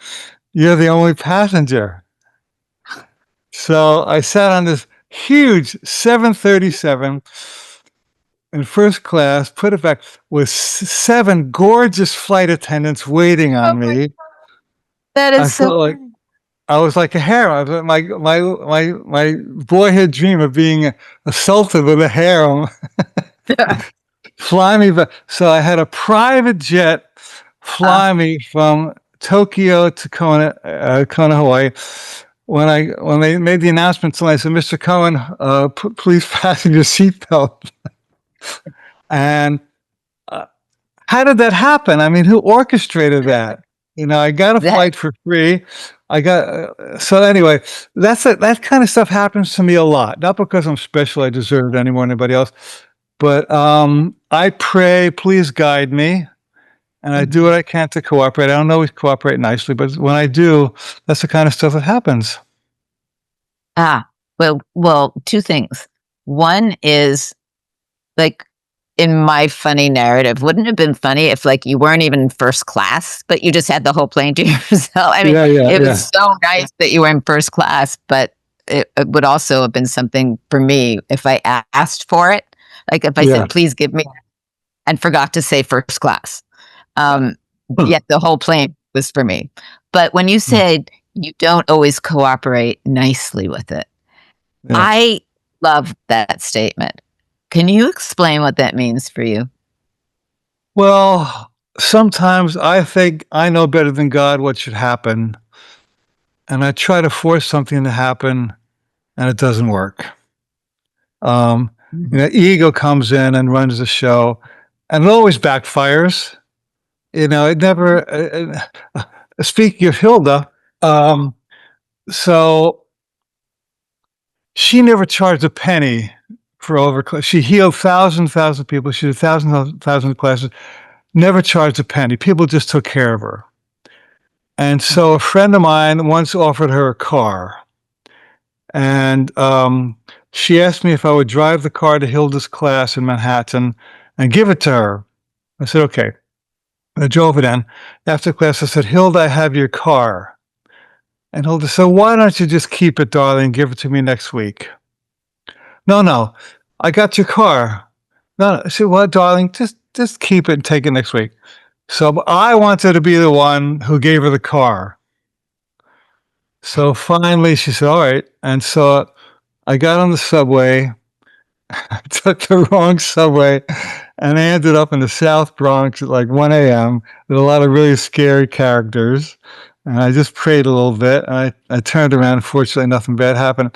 you're the only passenger. So I sat on this huge 737 in first class, put it back with 7 gorgeous flight attendants waiting on me. That I is so felt like funny. I was like a harem. I was my boyhood dream of being assaulted with a harem. Fly me, so I had a private jet fly me from Tokyo to Kona, Hawaii. When they made the announcement, I said, "Mr. Cohen, please fasten your seatbelt." And how did that happen? I mean, who orchestrated that? I got a flight for free. I got so anyway. That kind of stuff happens to me a lot. Not because I'm special, I deserve it any more than anybody else, but I pray, please guide me, and I do what I can to cooperate. I don't always cooperate nicely, but when I do, that's the kind of stuff that happens. Well, two things. One is, like, in my funny narrative, wouldn't it have been funny if, like, you weren't even in first class, but you just had the whole plane to yourself? I mean, it was so nice that you were in first class, but it would also have been something for me if I asked for it. Like, if I said, please give me, and forgot to say first class. Yet the whole plane was for me. But when you said you don't always cooperate nicely with it, I love that statement. Can you explain what that means for you? Well, sometimes I think I know better than God what should happen, and I try to force something to happen, and it doesn't work. Ego comes in and runs the show, and it always backfires. It never. Speaking of Hilda, so she never charged a penny for she healed thousands of people. She did thousands of classes. Never charged a penny. People just took care of her. And so a friend of mine once offered her a car. And she asked me if I would drive the car to Hilda's class in Manhattan and give it to her. I said, okay. I drove it in. After class, I said, Hilda, I have your car. And Hilda said, why don't you just keep it, darling, and give it to me next week? No, I got your car. No, I said, what, darling, just keep it and take it next week. So I wanted to be the one who gave her the car. So finally she said, all right. And so I got on the subway, I took the wrong subway, and I ended up in the South Bronx at like 1 a.m. with a lot of really scary characters. And I just prayed a little bit. And I turned around. Fortunately, nothing bad happened.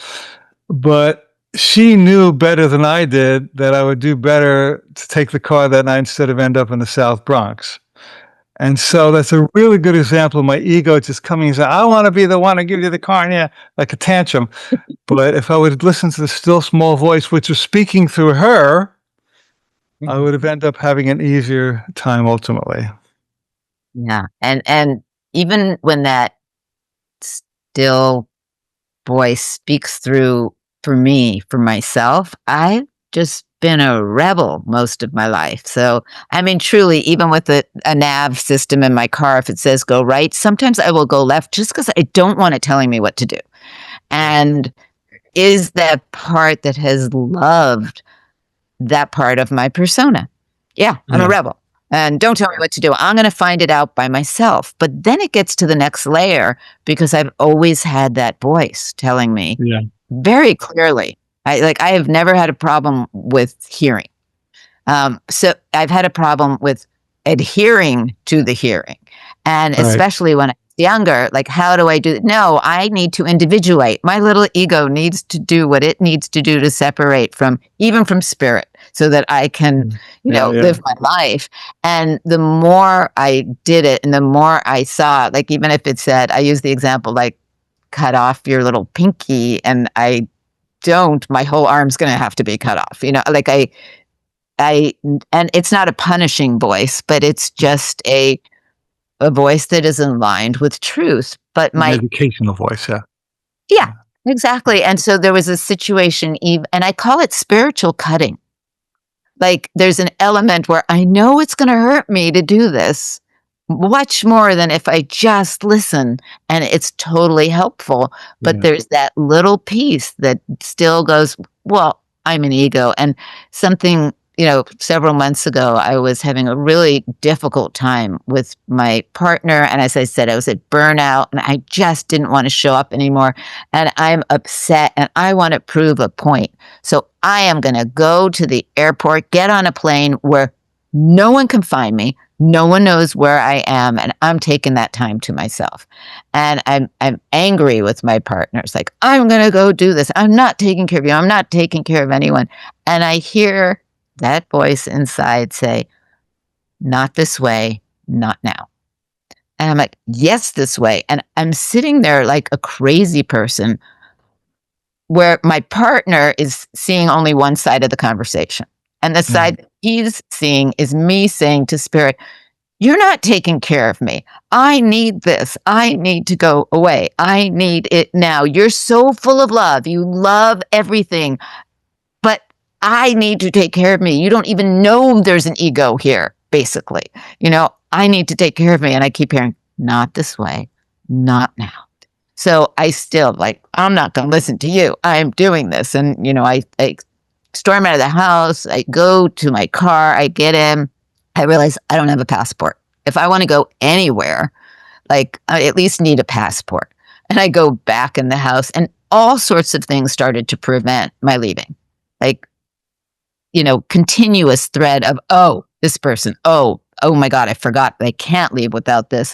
But she knew better than I did that I would do better to take the car that night instead of end up in the South Bronx. And so that's a really good example of my ego just coming and saying, I want to be the one to give you the car, and like a tantrum. But if I would listen to the still small voice, which was speaking through her, I would have ended up having an easier time ultimately. Yeah. And even when that still voice speaks through for me, for myself, I've just been a rebel most of my life. So, I mean, truly, even with a nav system in my car, if it says go right, sometimes I will go left just because I don't want it telling me what to do. And is that part that has loved that part of my persona. Yeah, I'm a rebel. And don't tell me what to do. I'm going to find it out by myself. But then it gets to the next layer because I've always had that voice telling me very clearly. I have never had a problem with hearing. So I've had a problem with adhering to the hearing. And especially when I was younger, like, how do I do it? No, I need to individuate. My little ego needs to do what it needs to do to separate from spirit so that I can, live my life. And the more I did it and the more I saw, like, even if it said, I use the example, like, cut off your little pinky, and I don't, my whole arm's going to have to be cut off, like and it's not a punishing voice, but it's just a voice that is aligned with truth. But my educational voice, yeah, exactly. And so there was a situation, and I call it spiritual cutting. Like, there's an element where I know it's going to hurt me to do this much more than if I just listen, and it's totally helpful. But there's that little piece that still goes, well, I'm an ego, and something several months ago, I was having a really difficult time with my partner. And as I said, I was at burnout and I just didn't want to show up anymore. And I'm upset and I want to prove a point. So I am going to go to the airport, get on a plane where no one can find me. No one knows where I am. And I'm taking that time to myself. And I'm angry with my partner. It's like, I'm going to go do this. I'm not taking care of you. I'm not taking care of anyone. And I hear that voice inside say, not this way, not now. And I'm like, yes, this way. And I'm sitting there like a crazy person where my partner is seeing only one side of the conversation. And the side that he's seeing is me saying to spirit, you're not taking care of me. I need this. I need to go away. I need it now. You're so full of love. You love everything. But I need to take care of me. You don't even know there's an ego here, basically. I need to take care of me. And I keep hearing, not this way, not now. So I still I'm not going to listen to you. I'm doing this. And, I storm out of the house. I go to my car. I get in. I realize I don't have a passport. If I want to go anywhere, I at least need a passport. And I go back in the house and all sorts of things started to prevent my leaving. Continuous thread of, oh, this person, oh my God, I forgot. I can't leave without this.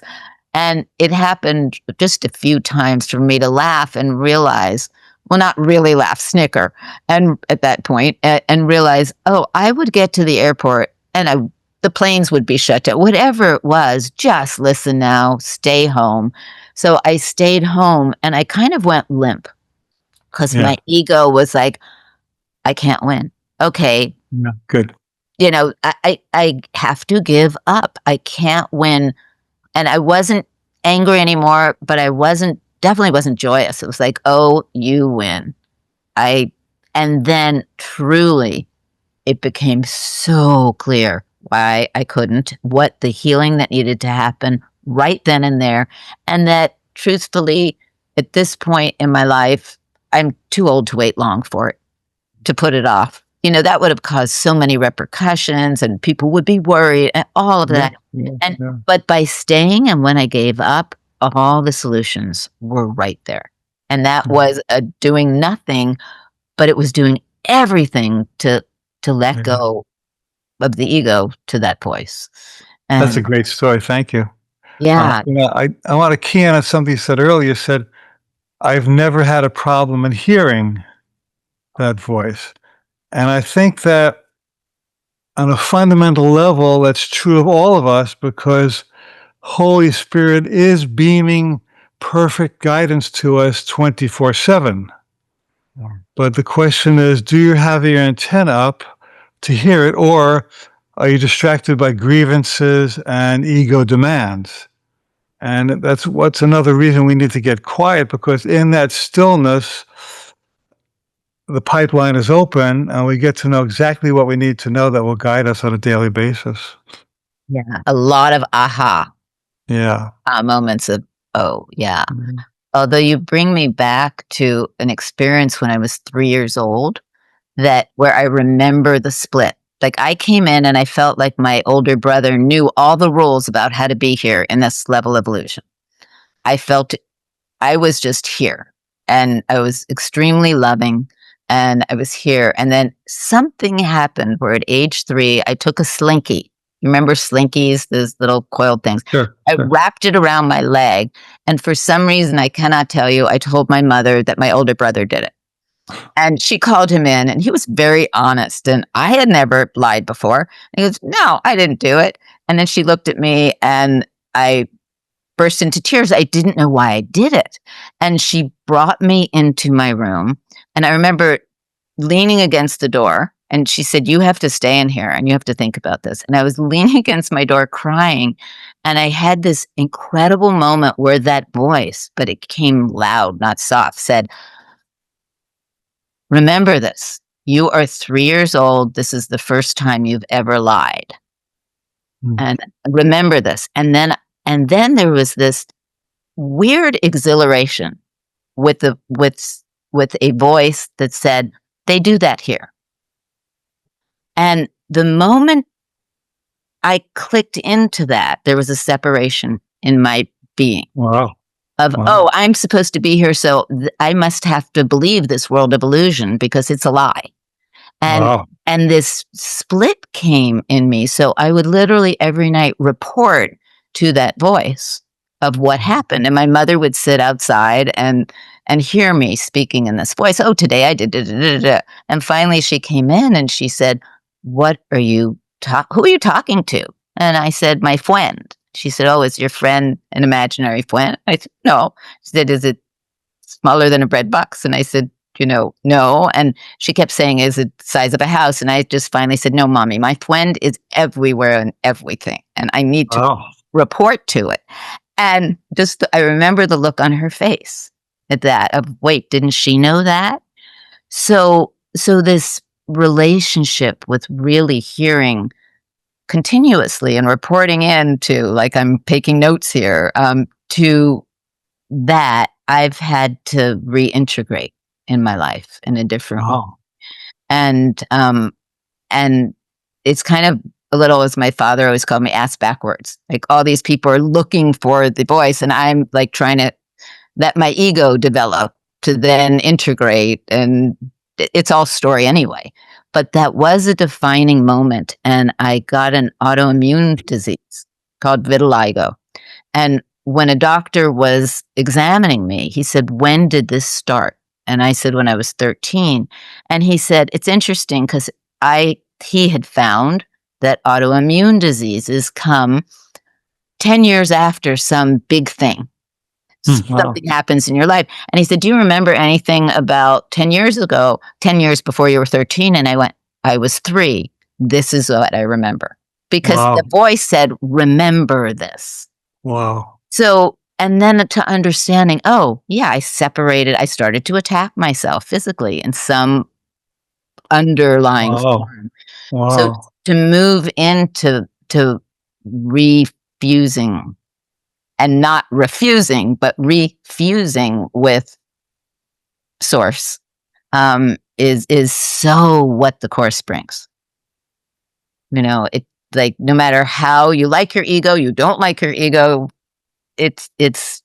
And it happened just a few times for me to laugh and realize, well, not really laugh, snicker. And at that point, and realize, oh, I would get to the airport and the planes would be shut down. Whatever it was, just listen now, stay home. So I stayed home and I kind of went limp because my ego was like, I can't win. Okay. Yeah, good. I have to give up. I can't win. And I wasn't angry anymore, but I definitely wasn't joyous. It was like, oh, you win. And then truly it became so clear why I couldn't, what the healing that needed to happen right then and there. And that truthfully, at this point in my life, I'm too old to wait long for it, to put it off. That would have caused so many repercussions and people would be worried and all of that. But by staying and when I gave up, all the solutions were right there. And that was doing nothing, but it was doing everything to let go of the ego to that voice. And that's a great story. Thank you. Yeah. I want to key in on something you said earlier. You said, I've never had a problem in hearing that voice. And I think that on a fundamental level, that's true of all of us because Holy Spirit is beaming perfect guidance to us 24/7. Yeah. But the question is, do you have your antenna up to hear it, or are you distracted by grievances and ego demands? And that's what's another reason we need to get quiet, because in that stillness, the pipeline is open and we get to know exactly what we need to know that will guide us on a daily basis. Yeah. A lot of aha. Yeah. Moments of, oh, yeah. Mm-hmm. Although you bring me back to an experience when I was 3 years old where I remember the split. I came in and I felt like my older brother knew all the rules about how to be here in this level of illusion. I felt I was just here and I was extremely loving. And I was here. And then something happened where at age 3, I took a slinky. You remember slinkies, those little coiled things? Sure. I wrapped it around my leg. And for some reason, I cannot tell you, I told my mother that my older brother did it. And she called him in and he was very honest. And I had never lied before. And he goes, no, I didn't do it. And then she looked at me and I burst into tears. I didn't know why I did it. And she brought me into my room. And I remember leaning against the door and she said, you have to stay in here and you have to think about this. And I was leaning against my door crying. And I had this incredible moment where that voice, but it came loud, not soft, said, remember this. You are 3 years old. This is the first time you've ever lied. And remember this. And then there was this weird exhilaration with a voice that said, they do that here. And the moment I clicked into that, there was a separation in my being. Wow. Of, oh, I'm supposed to be here, so I must have to believe this world of illusion because it's a lie. And this split came in me. So I would literally every night report to that voice of what happened. And my mother would sit outside and hear me speaking in this voice. Oh, today I did. Da, da, da, da. And finally she came in and she said, what are you who are you talking to? And I said, my friend. She said, oh, is your friend an imaginary friend? I said, no. She said, is it smaller than a bread box? And I said, no. And she kept saying, is it the size of a house? And I just finally said, no, mommy, my friend is everywhere and everything. And I need to report to it. And just, I remember the look on her face at that of, wait, didn't she know that? So this relationship with really hearing continuously and reporting in to, like, I'm taking notes here, to that I've had to reintegrate in my life in a different way. And it's kind of a little, as my father always called me, ass backwards. Like, all these people are looking for the voice, and I'm like trying to let my ego develop to then integrate, and it's all story anyway. But that was a defining moment, and I got an autoimmune disease called vitiligo. And when a doctor was examining me, he said, when did this start? And I said, when I was 13. And he said, it's interesting because he had found that autoimmune diseases come 10 years after some big thing. Something happens in your life. And he said, do you remember anything about 10 years ago, 10 years before you were 13? And I went, I was 3. This is what I remember. Because the voice said, remember this. Wow. So, and then to understanding, oh, yeah, I started to attack myself physically in some underlying form. So to move into refusing, and not refusing, but refusing with source, is so what the Course brings. It, like, no matter how you like your ego, you don't like your ego, it's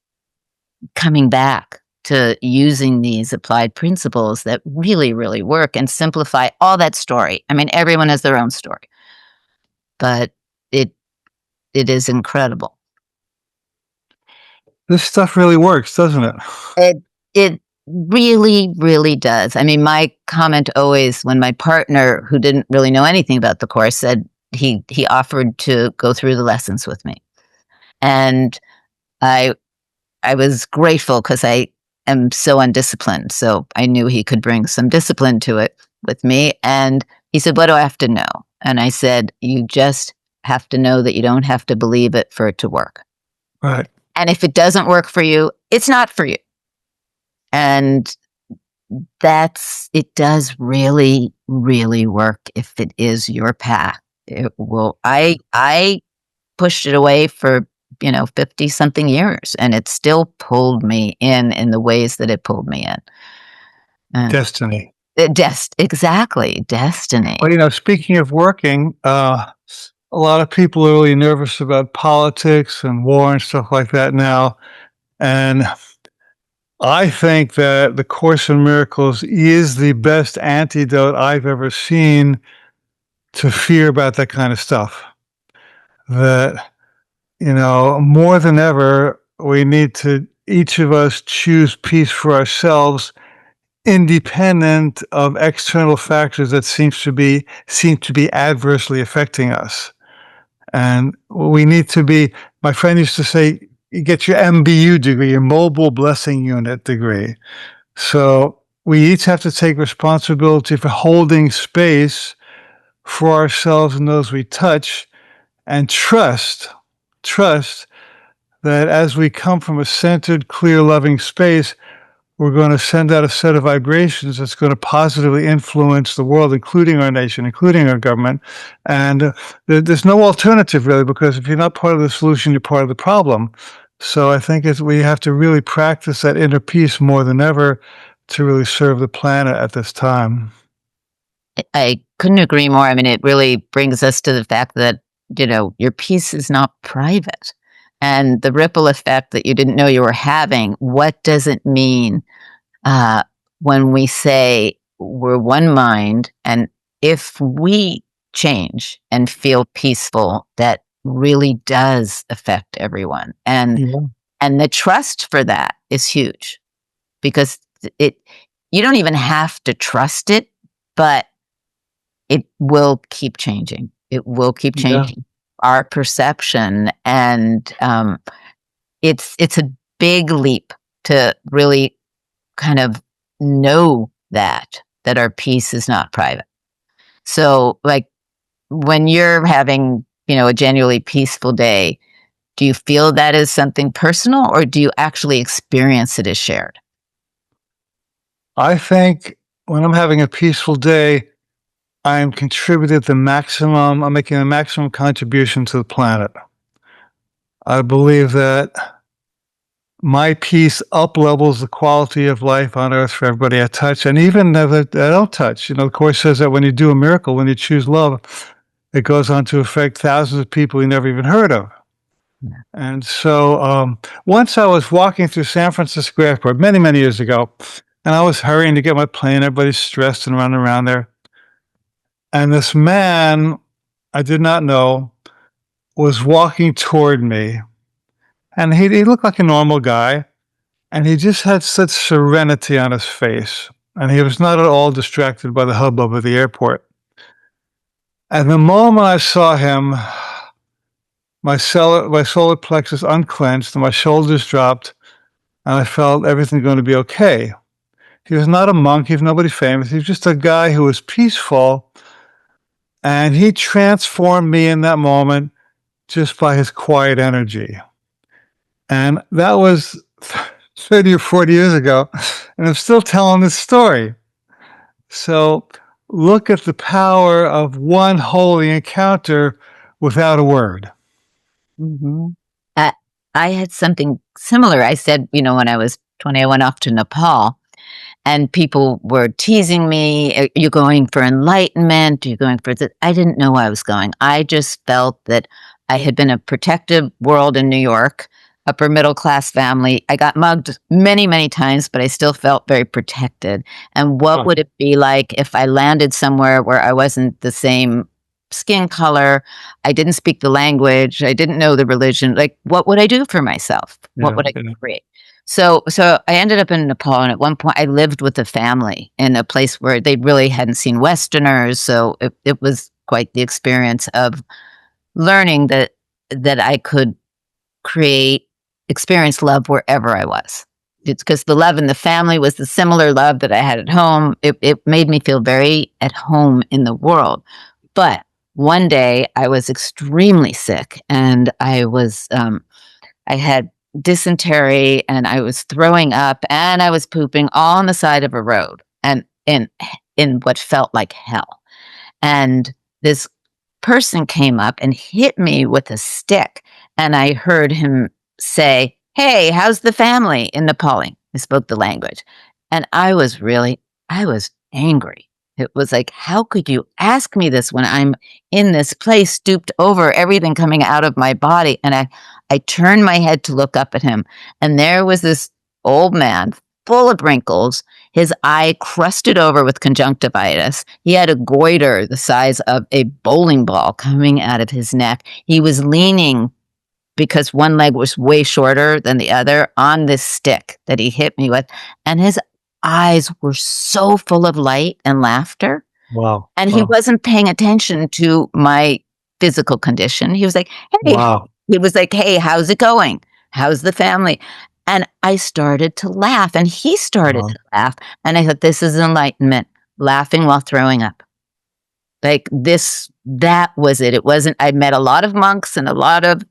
coming back to using these applied principles that really, really work and simplify all that story. I mean, everyone has their own story, but it is incredible. This stuff really works, doesn't it? It really, really does. I mean, my comment always, when my partner, who didn't really know anything about the Course, said he offered to go through the lessons with me. And I was grateful because I am so undisciplined. So I knew he could bring some discipline to it with me. And he said, what do I have to know? And I said, you just have to know that you don't have to believe it for it to work. Right. And if it doesn't work for you, it's not for you. And it does really, really work if it is your path. It will. I pushed it away for 50 something years, and it still pulled me in the ways that it pulled me in. Destiny. Exactly, destiny. Well, speaking of working, a lot of people are really nervous about politics and war and stuff like that now. And I think that the Course in Miracles is the best antidote I've ever seen to fear about that kind of stuff. That, more than ever, we need to, each of us, choose peace for ourselves, independent of external factors that seem to be adversely affecting us. And we need to be, my friend used to say, you get your MBU degree, your Mobile Blessing Unit degree. So we each have to take responsibility for holding space for ourselves and those we touch, and trust that as we come from a centered, clear, loving space, we're going to send out a set of vibrations that's going to positively influence the world, including our nation, including our government. And there's no alternative, really, because if you're not part of the solution, you're part of the problem. So I think we have to really practice that inner peace more than ever to really serve the planet at this time. I couldn't agree more. I mean, it really brings us to the fact that, your peace is not private. And the ripple effect that you didn't know you were having, what does it mean uh, when we say we're one mind? And if we change and feel peaceful, that really does affect everyone. Yeah. And the trust for that is huge because it you don't even have to trust it, but it will keep changing. It will keep Yeah. changing our perception, and it's a big leap to really kind of know that our peace is not private. So, like when you're having a genuinely peaceful day, do you feel that is something personal, or do you actually experience it as shared? I think when I'm having a peaceful day, I'm contributed the maximum, I'm making the maximum contribution to the planet. I believe that my peace up levels the quality of life on earth for everybody I touch, and even that I don't touch. The Course says that when you do a miracle, when you choose love, it goes on to affect thousands of people you never even heard of. Yeah. And so once I was walking through San Francisco Airport many, many years ago, and I was hurrying to get my plane. Everybody's stressed and running around there. And this man I did not know was walking toward me. And he looked like a normal guy. And he just had such serenity on his face. And he was not at all distracted by the hubbub of the airport. And the moment I saw him, my solar plexus unclenched and my shoulders dropped, and I felt everything going to be okay. He was not a monk. He was nobody famous. He was just a guy who was peaceful. And he transformed me in that moment just by his quiet energy. And that was 30 or 40 years ago. And I'm still telling this story. So look at the power of one holy encounter without a word. Mm-hmm. Uh, I had something similar. I said, when I was 20, I went off to Nepal. And people were teasing me, "Are you going for enlightenment? Are you going for this?" I didn't know where I was going. I just felt that I had been a protected world in New York, upper middle class family. I got mugged many, many times, but I still felt very protected. And what Huh. would it be like if I landed somewhere where I wasn't the same skin color? I didn't speak the language. I didn't know the religion. Like, what would I do for myself? What Yeah, would I yeah. create? So I ended up in Nepal, and at one point I lived with a family in a place where they really hadn't seen Westerners. So it was quite the experience of learning that I could experience love wherever I was. It's because the love in the family was the similar love that I had at home. It made me feel very at home in the world. But one day I was extremely sick, and I had dysentery, and I was throwing up, and I was pooping all on the side of a road, and in what felt like hell. And this person came up and hit me with a stick, and I heard him say, "Hey, how's the family?" in Nepali. I spoke the language. And I was angry. It was like, how could you ask me this when I'm in this place, stooped over, everything coming out of my body? And I turned my head to look up at him, and there was this old man, full of wrinkles, his eye crusted over with conjunctivitis. He had a goiter the size of a bowling ball coming out of his neck. He was leaning, because one leg was way shorter than the other, on this stick that he hit me with. And his eyes were so full of light and laughter. Wow. And he Wow. wasn't paying attention to my physical condition. He was like, "Hey," Wow. he was like, "Hey, how's it going? How's the family?" And I started to laugh, and he started Wow. to laugh. And I thought, this is enlightenment, laughing while throwing up. Like this, that was it. It wasn't, I met a lot of monks and a lot of,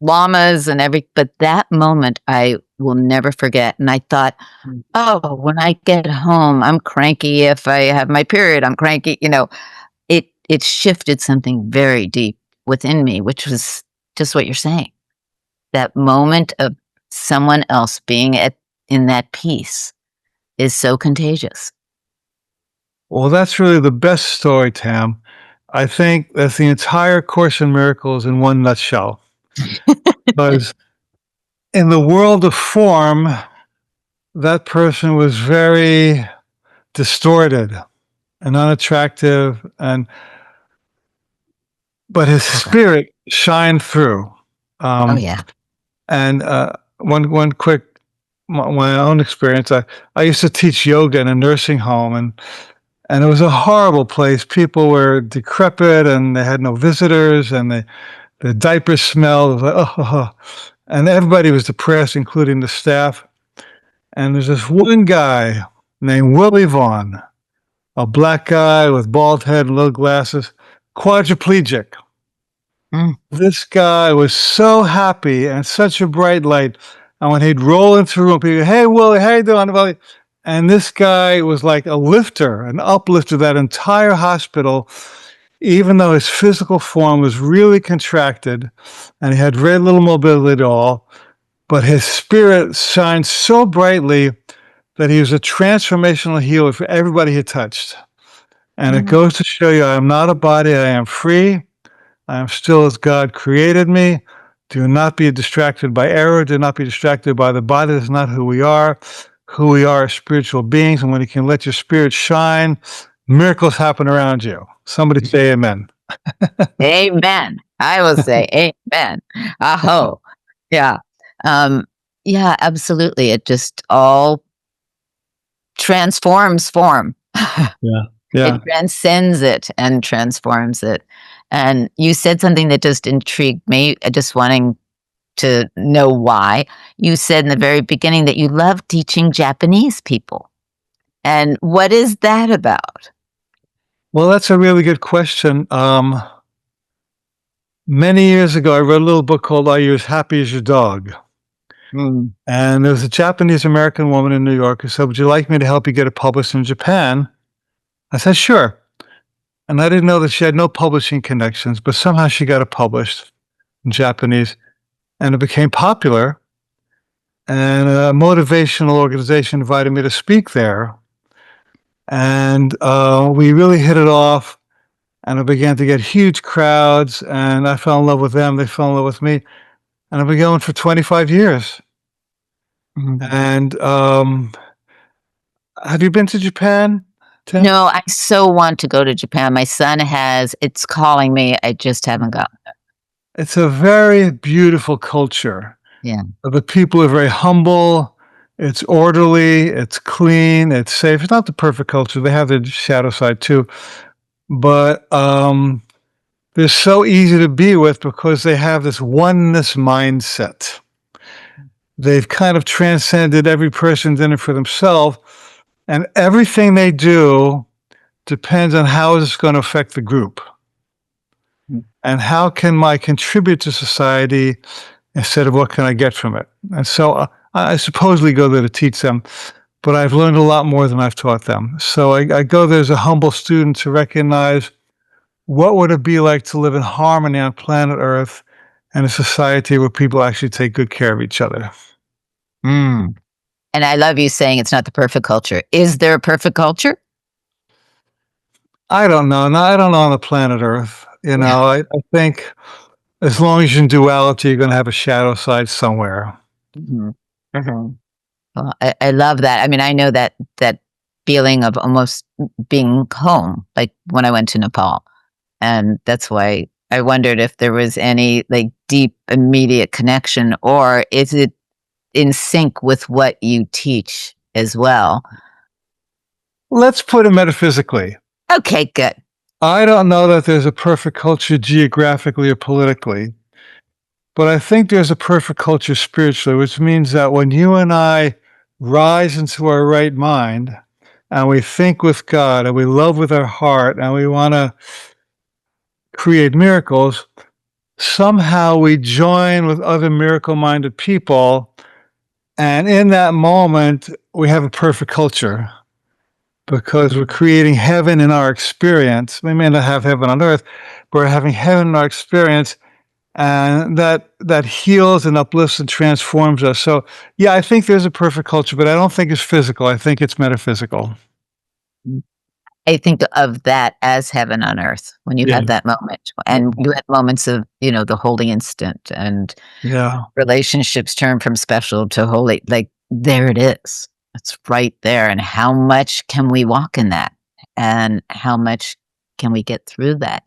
llamas and but that moment I will never forget. And I thought, oh, when I get home, I'm cranky. If I have my period, I'm cranky. It shifted something very deep within me, which was just what you're saying. That moment of someone else being in that peace is so contagious. Well, that's really the best story, Tam. I think that's the entire Course in Miracles in one nutshell. Because in the world of form, that person was very distorted and unattractive, and but his Okay. spirit shined through. Oh Um, yeah. and one quick my own experience. I used to teach yoga in a nursing home, and it was a horrible place. People were decrepit, and they had no visitors, and the diapers smelled. It was like, and everybody was depressed, including the staff. And there's this one guy named Willie Vaughn, a black guy with bald head and little glasses, quadriplegic. Mm, This guy was so happy and such a bright light. And when he'd roll into the room, people, hey, Willie, how you doing, Willie? And this guy was like a lifter, an uplifter of that entire hospital, even though his physical form was really contracted and he had very little mobility at all. But his spirit shined so brightly that he was a transformational healer for everybody he touched. And it mm. goes to show you I am not a body, I am free. I am still as God created me. Do not be distracted by error. Do not be distracted by the body. That's not who we are. Who we are as spiritual beings. And when you can let your spirit shine, miracles happen around you. Somebody say amen. Amen. I will say amen. Aho. Yeah. Um, yeah, absolutely. It just all transforms form. Yeah. It Yeah. transcends it and transforms it. And you said something that just intrigued me, just wanting to know why. You said in the very beginning that you love teaching Japanese people. And what is that about? Well, that's a really good question. Many years ago, I wrote a little book called Are You as Happy as Your Dog? Mm, And there was a Japanese American woman in New York who said, would you like me to help you get it published in Japan? I said, sure. And I didn't know that she had no publishing connections, but somehow she got it published in Japanese and it became popular. And a motivational organization invited me to speak there. And we really hit it off. And I began to get huge crowds. And I fell in love with them. They fell in love with me. And I've been going for 25 years. mm. And have you been to Japan, Tim? No, I so want to go to Japan. My son has, it's calling me. I just haven't got. It's a very beautiful culture. Yeah. The people are very humble. It's orderly. It's clean. It's safe. It's not the perfect culture. They have their shadow side too, but they're so easy to be with because they have this oneness mindset. They've kind of transcended every person's in it for themselves, and everything they do depends on how it's going to affect the group Mm. and how can I contribute to society instead of what can I get from it. And so I supposedly go there to teach them, but I've learned a lot more than I've taught them. So I go there as a humble student to recognize what would it be like to live in harmony on planet Earth and a society where people actually take good care of each other. Mm. And I love you saying it's not the perfect culture. Is there a perfect culture? I don't know. No, I don't know on the planet Earth. I think as long as you're in duality, you're going to have a shadow side somewhere. Mhm. Mhm. Well, I love that. I mean, I know that feeling of almost being home, like when I went to Nepal. And that's why I wondered if there was any like deep, immediate connection, or is it in sync with what you teach as well? Let's put it metaphysically. Okay, good. I don't know that there's a perfect culture geographically or politically, but I think there's a perfect culture spiritually, which means that when you and I rise into our right mind and we think with God and we love with our heart and we want to create miracles, somehow we join with other miracle minded people. And in that moment, we have a perfect culture because we're creating heaven in our experience. We may not have heaven on earth, but we're having heaven in our experience. And that heals and uplifts and transforms us. So, yeah, I think there's a perfect culture, but I don't think it's physical. I think it's metaphysical. I think of that as heaven on earth when you Yeah. had that moment, and you had moments of, the holy instant, and Yeah. relationships turn from special to holy. Like, there it is. It's right there. And how much can we walk in that? And how much can we get through that?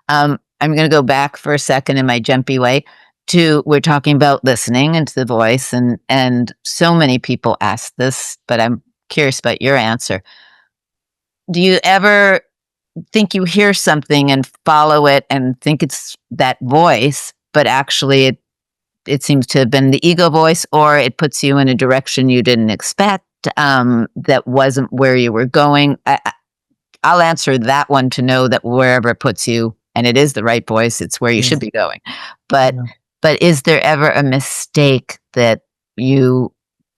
I'm going to go back for a second in my jumpy way to we're talking about listening into the voice, and so many people ask this, but I'm curious about your answer. Do you ever think you hear something and follow it and think it's that voice, but actually it seems to have been the ego voice, or it puts you in a direction you didn't expect, that wasn't where you were going? I'll answer that one to know that wherever it puts you, and it is the right voice, it's where you Yeah. should be going. But Yeah. but is there ever a mistake that you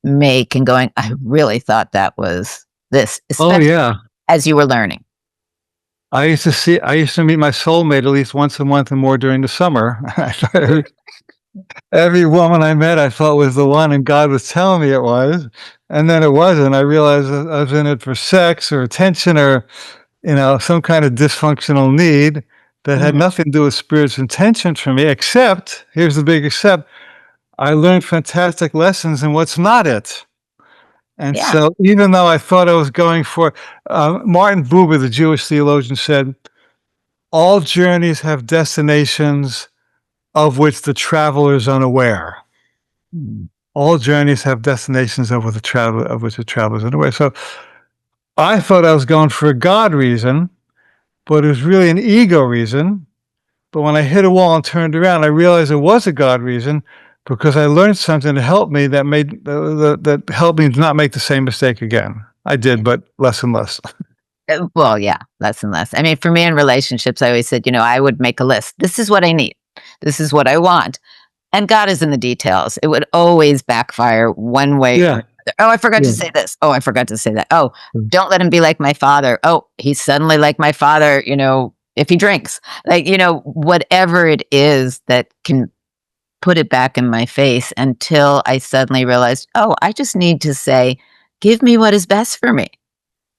make and going, I really thought that was this, Oh, especially yeah. as you were learning? I used to meet my soulmate at least once a month and more during the summer. I thought every woman I met, I thought was the one, and God was telling me it was, and then it wasn't. I realized that I was in it for sex or attention or, some kind of dysfunctional need that had Mhm. nothing to do with Spirit's intentions for me, except, here's the big except, I learned fantastic lessons in what's not it. And Yeah. so even though I thought I was going for, Martin Buber, the Jewish theologian, said, all journeys have destinations of which the traveler is unaware. Mm. All journeys have destinations of which the traveler is unaware. So I thought I was going for a God reason, but it was really an ego reason. But when I hit a wall and turned around, I realized it was a God reason because I learned something to help me that helped me not make the same mistake again. I did, but less and less. Well, yeah, less and less. I mean, for me in relationships, I always said, I would make a list. This is what I need. This is what I want. And God is in the details. It would always backfire one way or Yeah. another. Oh, I forgot to Yeah. say this. Oh, I forgot to say that. Oh, Mm. don't let him be like my father. Oh, he's suddenly like my father, if he drinks. Like, whatever it is that can put it back in my face until I suddenly realized, oh, I just need to say, give me what is best for me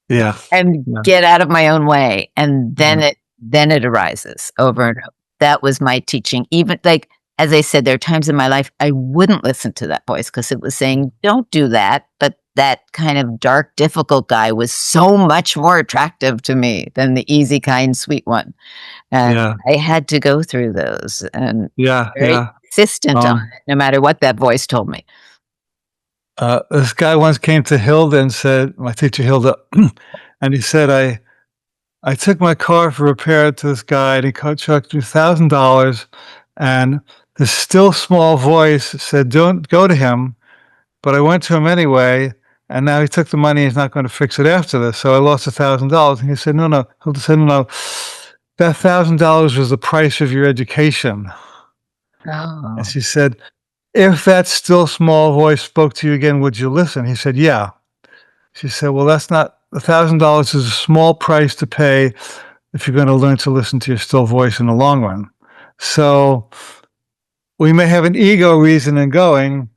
Yeah. and Yeah. get out of my own way. And then Yeah. it arises over and over. That was my teaching. Even like, as I said, there are times in my life I wouldn't listen to that voice because it was saying, don't do that. But that kind of dark, difficult guy was so much more attractive to me than the easy, kind, sweet one. And Yeah. I had to go through those and Yeah. very Yeah. insistent on Um, it, no matter what that voice told me. this guy once came to Hilda and said, my teacher Hilda, and he said, I took my car for repair to this guy, and he charged me $1,000. And this still small voice said, "Don't go to him." But I went to him anyway, and now he took the money. He's not going to fix it after this. So I lost $1,000. And he said, "No, no." Hilda said, "No, no. That $1,000 was the price of your education." And Oh, she said, "If that still small voice spoke to you again, would you listen?" He said, "Yeah." She said, "Well, that's not $1,000 is a small price to pay if you're going to learn to listen to your still voice in the long run." So we may have an ego reason in going,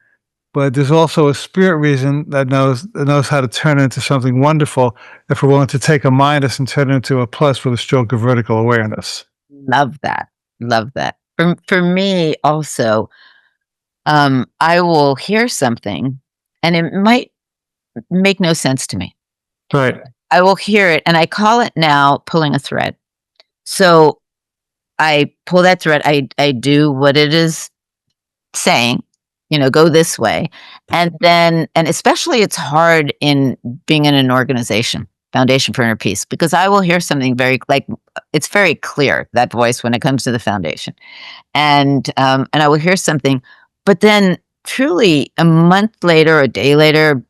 but there's also a spirit reason that knows how to turn it into something wonderful if we're willing to take a minus and turn it into a plus with a stroke of vertical awareness. love that. Love that. For me also, I will hear something and it might make no sense to me. Right. I will hear it and I call it now pulling a thread. So I pull that thread. I do what it is saying, go this way. And especially it's hard in being in an organization, Foundation for Inner Peace, because I will hear something very like it's very clear, that voice when it comes to the foundation. And I will hear something, but then truly a month later, a day later,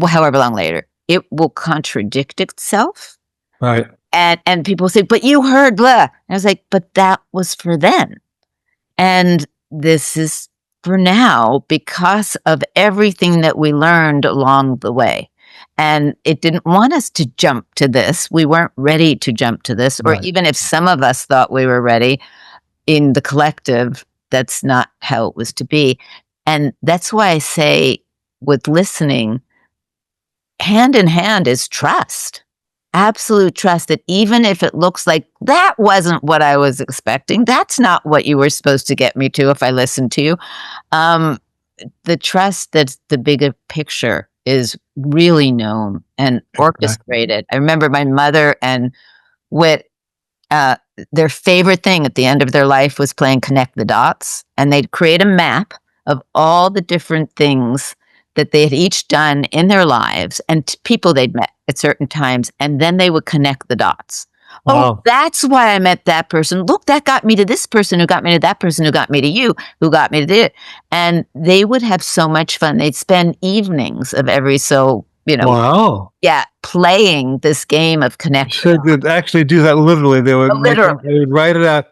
however long later, it will contradict itself. Right. And people say, but you heard blah. And I was like, but that was for then. And this is for now because of everything that we learned along the way. And it didn't want us to jump to this. We weren't ready to jump to this. Or Right. even if some of us thought we were ready, in the collective, that's not how it was to be. And that's why I say with listening, hand in hand is trust. absolute trust that even if it looks like that wasn't what I was expecting, that's not what you were supposed to get me to if I listened to you. Um, the trust that the bigger picture is really known and Exactly. orchestrated. I remember my mother and Wit, uh, their favorite thing at the end of their life was playing Connect the Dots, and they'd create a map of all the different things that they had each done in their lives and people they'd met at certain times, and then they would connect the dots. Oh, Wow. that's why I met that person. Look, that got me to this person who got me to that person who got me to you, who got me to it. And they would have so much fun. They'd spend evenings of every Wow. yeah, playing this game of connect the So dots. they'd actually do that literally. They would make Literally. them, they would write it out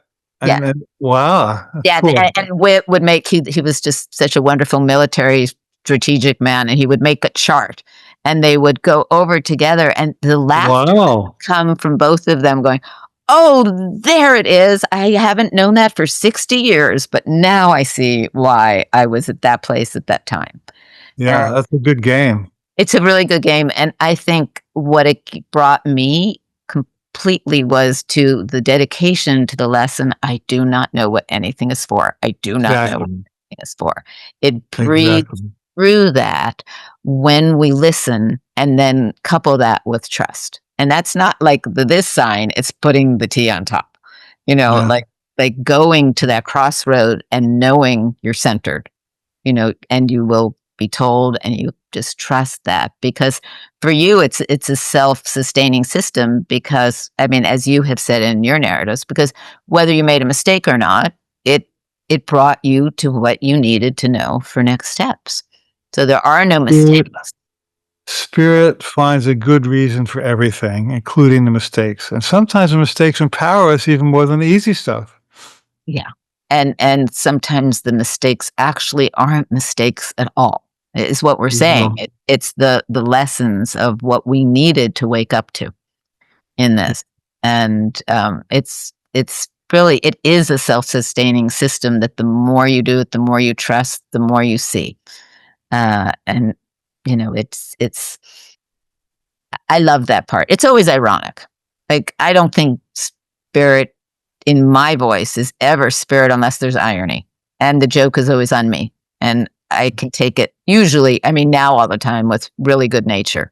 Yeah. and wow, that's Yeah, cool. and Whit would make he was just such a wonderful military strategic man, and he would make a chart, and they would go over together, and the laughter that Wow. would come from both of them going, "Oh, there it is. I haven't known that for 60 years, but now I see why I was at that place at that time." Yeah, And that's a good game. it's a really good game, and I think what it brought me completely was to the dedication to the lesson. I do not know what anything is for. I do not know what Exactly. anything is for. It breathes Exactly. through that when we listen and then couple that with trust. And that's not like the this sign, it's putting the T on top. You know, Yeah. like going to that crossroad and knowing you're centered, and you will be told, and you just trust that, because for you it's a self-sustaining system, because I mean, as you have said in your narratives, because whether you made a mistake or not, it brought you to what you needed to know for next steps. So there are no Spirit mistakes. Spirit finds a good reason for everything, including the mistakes. And sometimes the mistakes empower us even more than the easy stuff. Yeah. And sometimes the mistakes actually aren't mistakes at all, is what we're saying. No. It's the lessons of what we needed to wake up to in this. And it's really, it is a self-sustaining system that the more you do it, the more you trust, the more you see. And it's I love that part. It's always ironic. Like, I don't think spirit in my voice is ever spirit unless there's irony. And the joke is always on me. And I can take it usually, I mean, now all the time, with really good nature.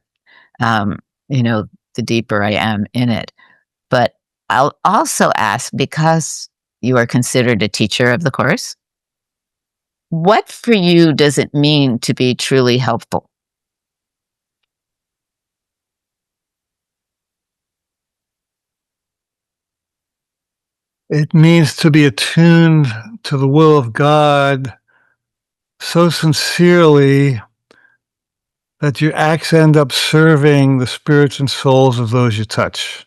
Um, the deeper I am in it. But I'll also ask, because you are considered a teacher of the course, what for you does it mean to be truly helpful? It means to be attuned to the will of God so sincerely that your acts end up serving the spirits and souls of those you touch.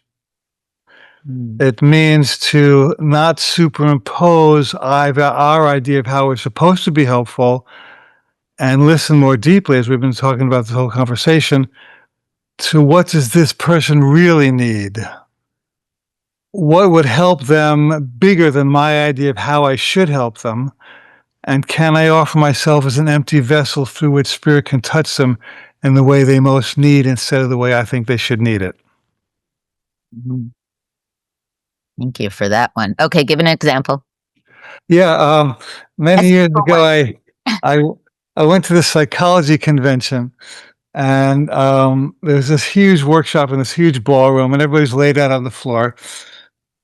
Mm. It means to not superimpose our idea of how we're supposed to be helpful and listen more deeply, as we've been talking about this whole conversation, to what does this person really need? What would help them bigger than my idea of how I should help them? And can I offer myself as an empty vessel through which spirit can touch them in the way they most need instead of the way I think they should need it? Mhm. Thank you for that one. Okay, give an example. Yeah, A many years simple ago, one. I I went to the psychology convention, and there was this huge workshop in this huge ballroom, and everybody's laid out on the floor.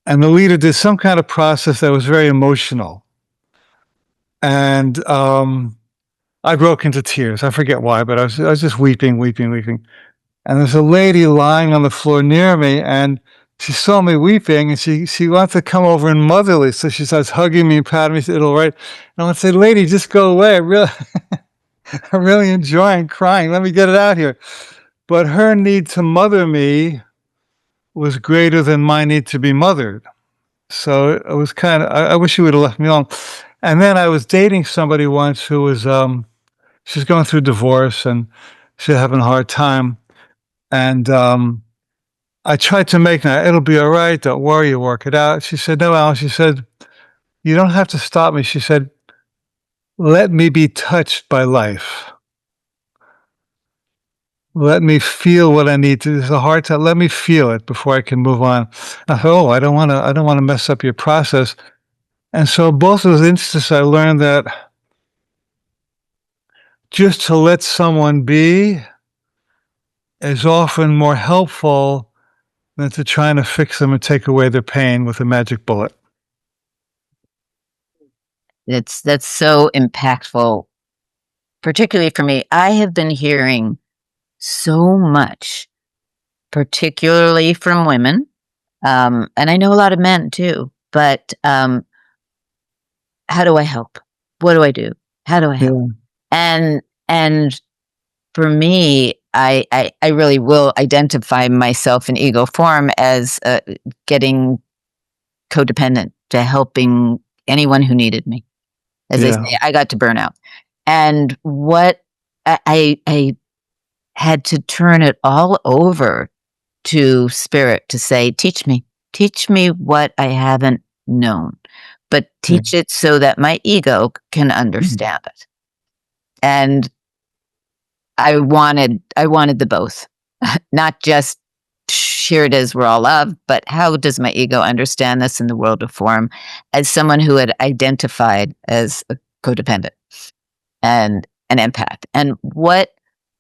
And the leader did some kind of process that was very emotional, and I broke into tears. I forget why, but I was just weeping, weeping, weeping. And there's a lady lying on the floor near me, and she saw me weeping, and she wanted to come over and motherly, so she starts hugging me and patting me. She said, "It'll right." And I would say, "Lady, just go away. I'm really enjoying crying. Let me get it out here." But her need to mother me was greater than my need to be mothered. So it was kind of, I wish she would have left me alone. And then I was dating somebody once who was, she's going through divorce and she's having a hard time. And I tried to make her, it'll be all right. Don't worry, you work it out. She said, no, Alan. She said, you don't have to stop me. She said, let me be touched by life. let me feel what I need to. There's a hard time. Let me feel it before I can move on. I thought, oh, I don't want to mess up your process. And so both of those instances, I learned that just to let someone be is often more helpful than to trying to fix them and take away their pain with a magic bullet. That's so impactful, particularly for me. I have been hearing so much, particularly from women, and I know a lot of men too. But how do I help? What do I do? How do I help? Yeah. And for me, I really will identify myself in ego form as getting codependent to helping anyone who needed me. As I Yeah. say, I got to burnout. And what I had to turn it all over to spirit to say, teach me what I haven't known, but Yeah. teach it so that my ego can understand it. And I wanted the both, not just here it is, we're all love, but how does my ego understand this in the world of form as someone who had identified as a codependent and an empath? And what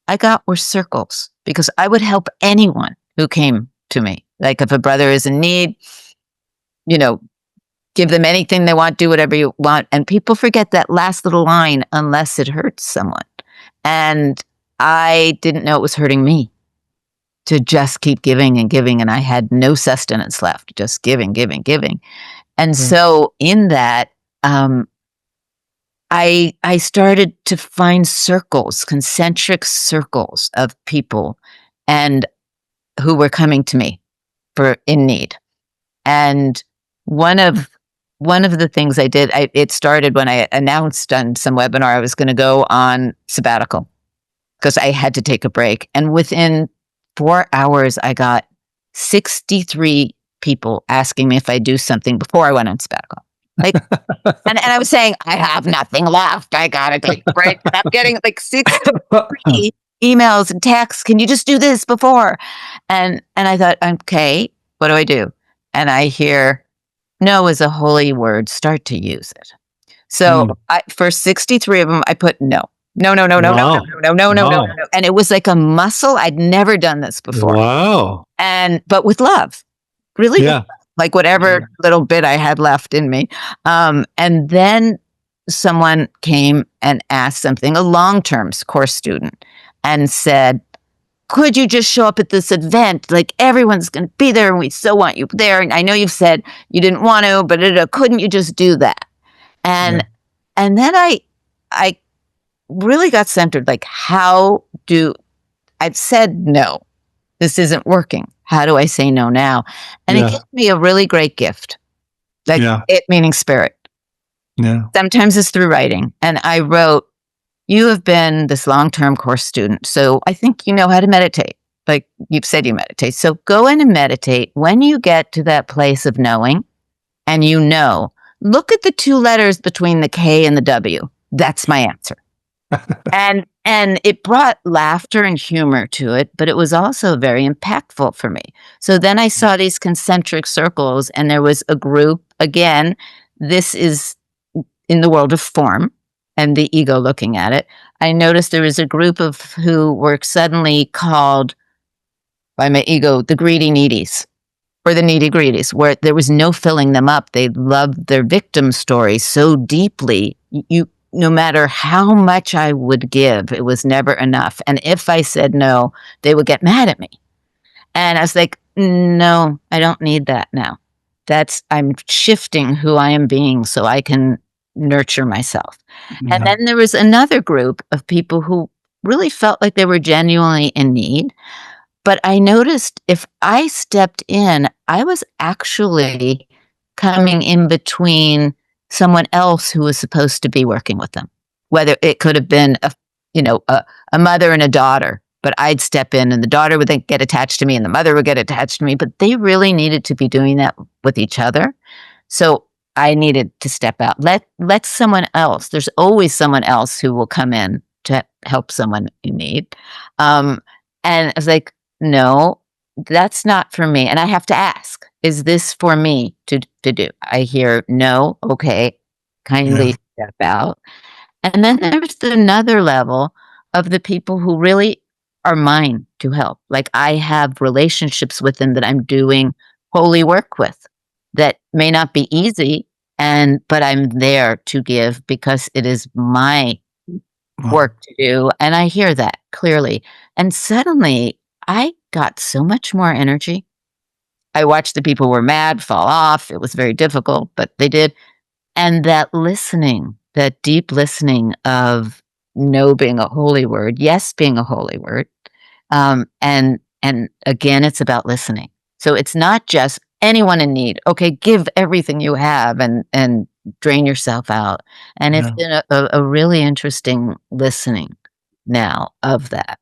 I got were circles because I would help anyone who came to me. Like if a brother is in need, you know, give them anything they want, do whatever you want. And people forget that last little line unless it hurts someone. And I didn't know it was hurting me to just keep giving and giving. And I had no sustenance left, just giving, giving, giving. And so in that, I started to find circles, concentric circles of people and who were coming to me for in need. And one of the things I did, it started when I announced on some webinar I was going to go on sabbatical because I had to take a break. And within 4 hours, I got 63 people asking me if I'd do something before I went on sabbatical. Like, and I was saying, I have nothing left. I got to take a break. And I'm getting like 63 emails and texts. Can you just do this before? And I thought, okay, what do I do? And I hear, no is a holy word. Start to use it. So for 63 of them, I put no. No, no, no, no, no, no, no, no, no, no, no. And it was like a muscle. I'd never done this before. Wow. But with love, really, Yeah. like whatever little bit I had left in me. And then someone came and asked something, a long-term course student, and said, could you just show up at this event? Like everyone's going to be there and we so want you there. And I know you've said you didn't want to, but couldn't you just do that? And then I really got centered. Like, I've said no, this isn't working. How do I say no now? And it gave me a really great gift. Like it meaning spirit. Yeah. Sometimes it's through writing. And I wrote, you have been this long-term course student, so I think you know how to meditate. Like you've said you meditate. So go in and meditate. When you get to that place of knowing, and you know, look at the 2 letters between the K and the W. That's my answer. And it brought laughter and humor to it, but it was also very impactful for me. So then I saw these concentric circles, and there was a group. Again, this is in the world of form and the ego looking at it. I noticed there was a group of who were suddenly called by my ego the greedy needies or the needy greedies, where there was no filling them up. They loved their victim story so deeply. No matter how much I would give, it was never enough. And if I said no, they would get mad at me. And I was like, no, I don't need that now. I'm shifting who I am being so I can nurture myself. Yeah. And then there was another group of people who really felt like they were genuinely in need. But I noticed if I stepped in, I was actually coming in between someone else who was supposed to be working with them. Whether it could have been a mother and a daughter, but I'd step in and the daughter would then get attached to me and the mother would get attached to me, but they really needed to be doing that with each other. So I needed to step out. Let someone else. There's always someone else who will come in to help someone in need. And I was like, no, that's not for me. And I have to ask, is this for me to do? I hear no, okay, kindly Yeah. step out. And then there's another level of the people who really are mine to help. Like I have relationships with them that I'm doing holy work with that may not be easy, and but I'm there to give because it is my Wow. work to do, and I hear that clearly. And suddenly I got so much more energy. I watched the people who were mad fall off. It was very difficult, but they did. And that listening, that deep listening of no being a holy word, yes being a holy word. And again, it's about listening. So it's not just anyone in need. Okay, give everything you have and drain yourself out. And it's Yeah. been a really interesting listening now of that.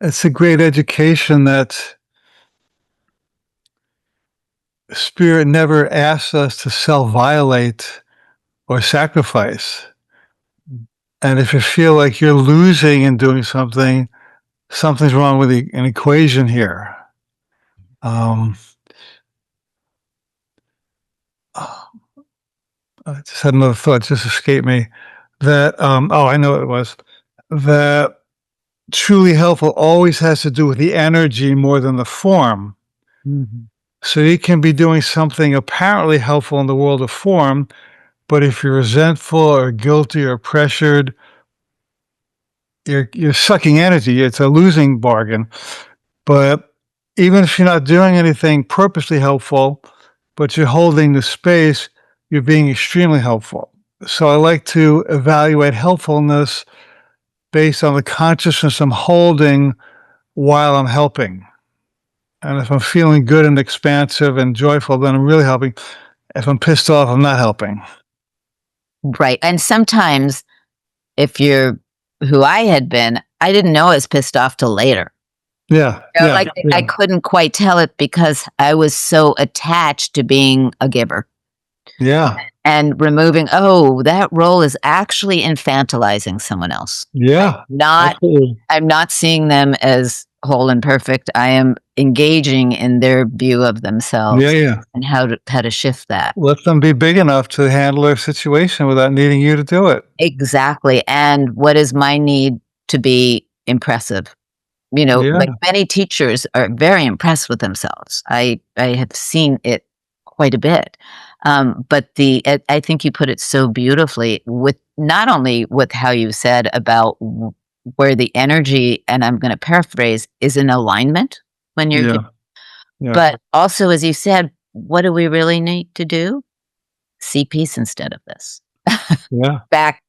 It's a great education that Spirit never asks us to self-violate or sacrifice. And if you feel like you're losing in doing something, something's wrong with an equation here. Um, oh, I just had another thought just escaped me that, I know what it was. That truly helpful always has to do with the energy more than the form. Mhm. So you can be doing something apparently helpful in the world of form, but if you're resentful or guilty or pressured, you're sucking energy. It's a losing bargain. But even if you're not doing anything purposely helpful, but you're holding the space, you're being extremely helpful. So I like to evaluate helpfulness based on the consciousness I'm holding while I'm helping. And if I'm feeling good and expansive and joyful, then I'm really helping. If I'm pissed off, I'm not helping. Right. And sometimes if you're who I had been, I didn't know I was pissed off till later. Yeah, You know, yeah, like I yeah, couldn't quite tell it because I was so attached to being a giver yeah, and removing, oh, that role is actually infantilizing someone else. yeah, Not, absolutely. I'm not seeing them as whole and perfect. I am engaging in their view of Yeah, themselves yeah. and how to shift that. Let them be big enough to handle their situation without needing you to do it. Exactly. And what is my need to be impressive? You know, like Yeah, many teachers are very impressed with themselves. I have seen it quite a bit. But I think you put it so beautifully with not only with how you said about where the energy, and I'm going to paraphrase, is in alignment when you're, yeah, yeah, but also as you said, what do we really need to do? See peace instead of this. yeah, Back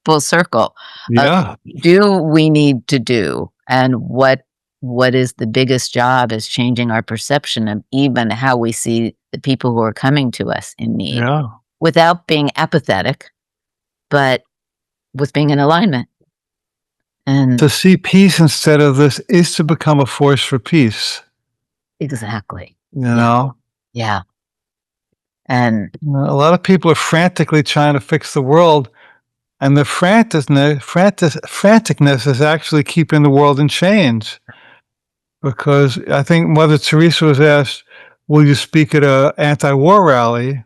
full circle. yeah, Do we need to do, and what is the biggest job is changing our perception of even how we see the people who are coming to us in need yeah. without being apathetic, but with being in alignment. And To see peace instead of this is to become a force for peace. exactly. You Yeah. know, Yeah. And a lot of people are frantically trying to fix the world, and the franticness is actually keeping the world in chains. Because I think Mother Teresa was asked, "Will you speak at a anti-war rally?"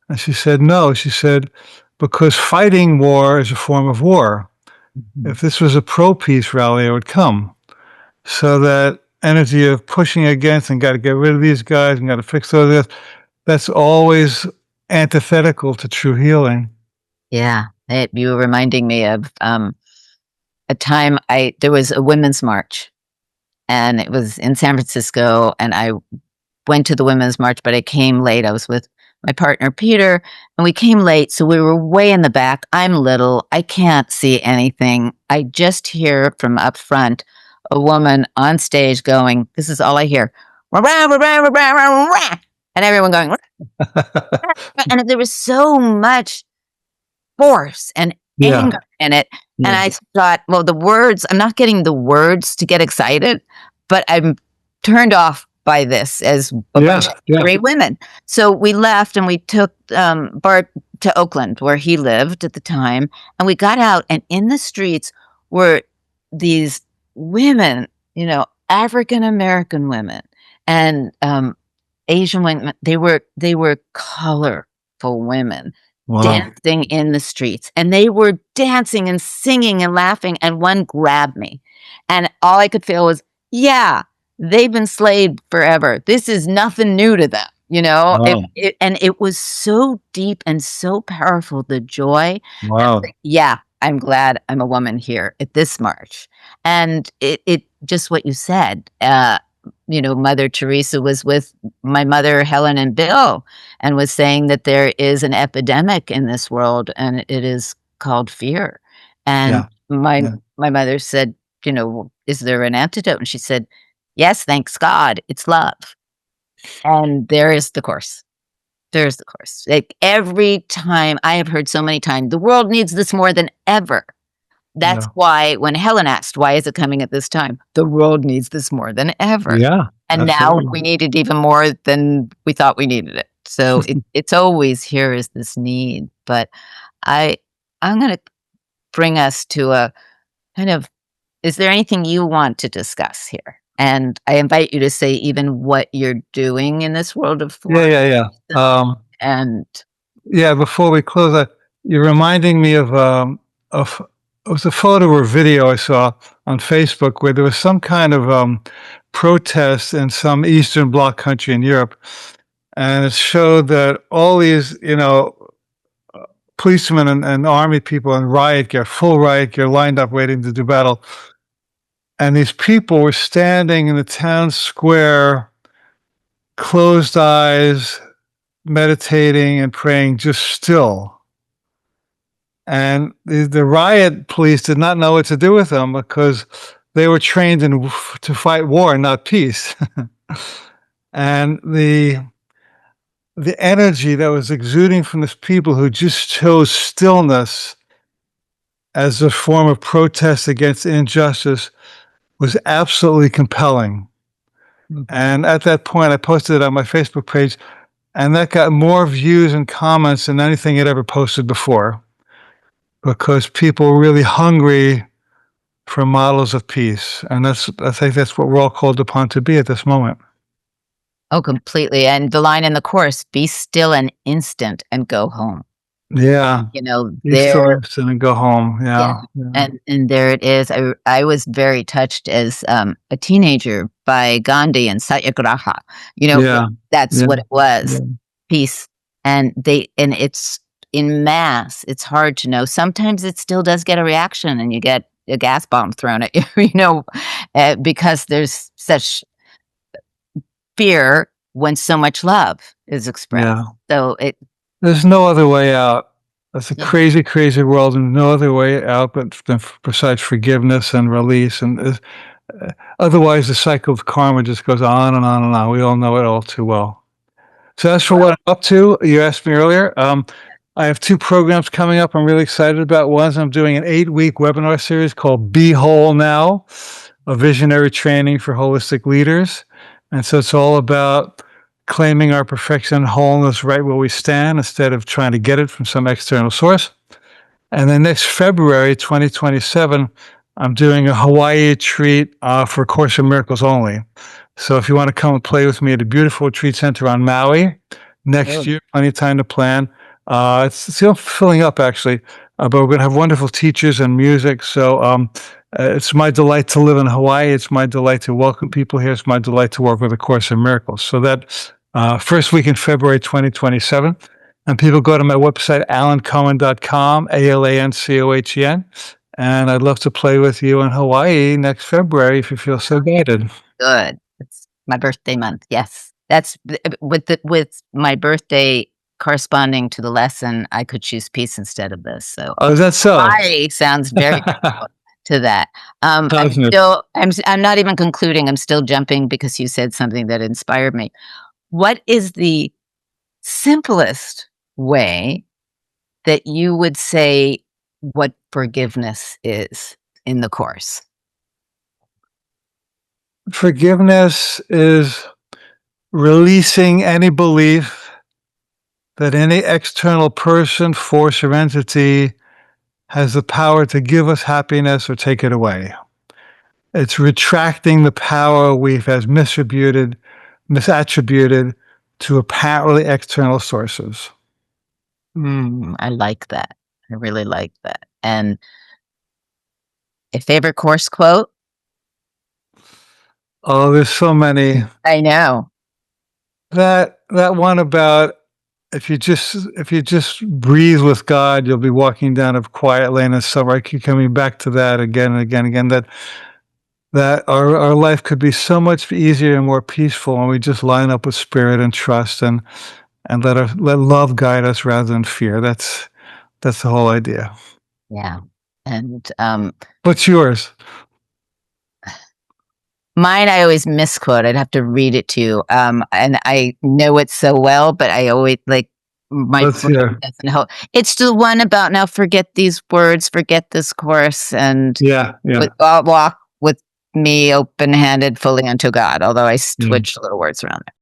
And she said, "No." She said, "Because fighting war is a form of war. mhm, If this was a pro-peace rally, I would come." So that energy of pushing against and got to get rid of these guys and got to fix all this, that's always antithetical to true healing. yeah, you were reminding me of a time I there was a women's march and it was in San Francisco and I went to the women's march, but I came late. I was with my partner, Peter, and we came late. So we were way in the back. I'm little. I can't see anything. I just hear from up front a woman on stage going, this is all I hear. "Rah, rah, rah, rah, rah, rah, rah," and everyone going, "Rah." And there was so much force and Yeah, anger in it. And yeah, I thought, well, the words, I'm not getting the words to get excited, but I'm turned off by this as a bunch of yeah, yeah, great women. So we left and we took Bart to Oakland, where he lived at the time. And we got out, and in the streets were these women African American women and Asian women, they were colorful women Wow. dancing in the streets, and they were dancing and singing and laughing, and one grabbed me, and all I could feel was, yeah, they've been slaved forever. This is nothing new to them, Wow. and it was so deep and so powerful, the joy. Wow. Yeah, I'm glad I'm a woman here at this march. And it just what you said, Mother Teresa was with my mother, Helen and Bill, and was saying that there is an epidemic in this world and it is called fear. And Yeah. my Yeah. my mother said, is there an antidote? And she said, yes, thanks God, it's love. And there is the course. There's the course. Like every time I have heard so many times, the world needs this more than ever. That's Yeah. why when Helen asked, why is it coming at this time? The world needs this more than ever. Yeah. And now Absolutely. we need it even more than we thought we needed it. So it's always here is this need. But I I'm gonna bring us to a kind of, is there anything you want to discuss here? And I invite you to say even what you're doing in this world of Yeah. force. Yeah. Yeah. And Yeah. Before we close, you're reminding me of it was a photo or video I saw on Facebook where there was some kind of protest in some Eastern Bloc country in Europe, and it showed that all these, policemen and army people in riot gear, full riot gear, lined up waiting to do battle. And these people were standing in the town square, closed eyes, meditating and praying, just still. And the riot police did not know what to do with them because they were trained to fight war, not peace. And the energy that was exuding from these people who just chose stillness as a form of protest against injustice was absolutely compelling. And at that point, I posted it on my Facebook page, and that got more views and comments than anything it ever posted before, because people were really hungry for models of peace. And I think that's what we're all called upon to be at this moment. oh, completely. And the line in the chorus, be still an instant and go home. Yeah. Be still There, instant and go home. yeah. Yeah. Yeah. And there it is. I was very touched as a teenager by Gandhi and Satyagraha. Yeah. That's Yeah. what it was. Yeah. Peace. And it's in mass. It's hard to know. Sometimes it still does get a reaction and you get a gas bomb thrown at you, because there's such fear when so much love is expressed. Yeah. So There's no other way out. It's a yeah. crazy, crazy world, and no other way out besides forgiveness and release. And otherwise, the cycle of karma just goes on and on and on. We all know it all too well. So as for what I'm up to, you asked me earlier. I have 2 programs coming up I'm really excited about. One is I'm doing an 8-week webinar series called Be Whole Now, a visionary training for holistic leaders. And so it's all about claiming our perfection and wholeness right where we stand instead of trying to get it from some external source. And then next February 2027, I'm doing a Hawaii retreat for A Course in Miracles only. So if you want to come and play with me at a beautiful retreat center on Maui next year, plenty of time to plan. It's still filling up actually, but we're going to have wonderful teachers and music. So it's my delight to live in Hawaii. It's my delight to welcome people here. It's my delight to work with A Course in Miracles. So that first week in February 2027. And people go to my website, alancohen.com, ALANCOHEN. And I'd love to play with you in Hawaii next February if you feel so guided. Good. It's my birthday month. Yes. That's with my birthday corresponding to the lesson, I could choose peace instead of this. So Oh, is that so? Hawaii sounds very to that. I'm not even concluding. I'm still jumping because you said something that inspired me. What is the simplest way that you would say what forgiveness is in the course? Forgiveness is releasing any belief that any external person, force, or entity has the power to give us happiness or take it away. It's retracting the power we've has misattributed to apparently external sources. I like that. I really like that. And a favorite course quote? Oh, there's so many. I know. That one about if you just breathe with God, you'll be walking down a quiet lane of summer. I keep coming back to that again and again and again. That our life could be so much easier and more peaceful when we just line up with spirit and trust and let love guide us rather than fear. That's the whole idea. Yeah. And What's yours? mine, I always misquote. I'd have to read it to you. And I know it so well, but I always like my Let's brain hear. doesn't hold. It's the one about now forget these words, forget this course, and Yeah. walk with me open-handed fully unto God, although I switched little words around there.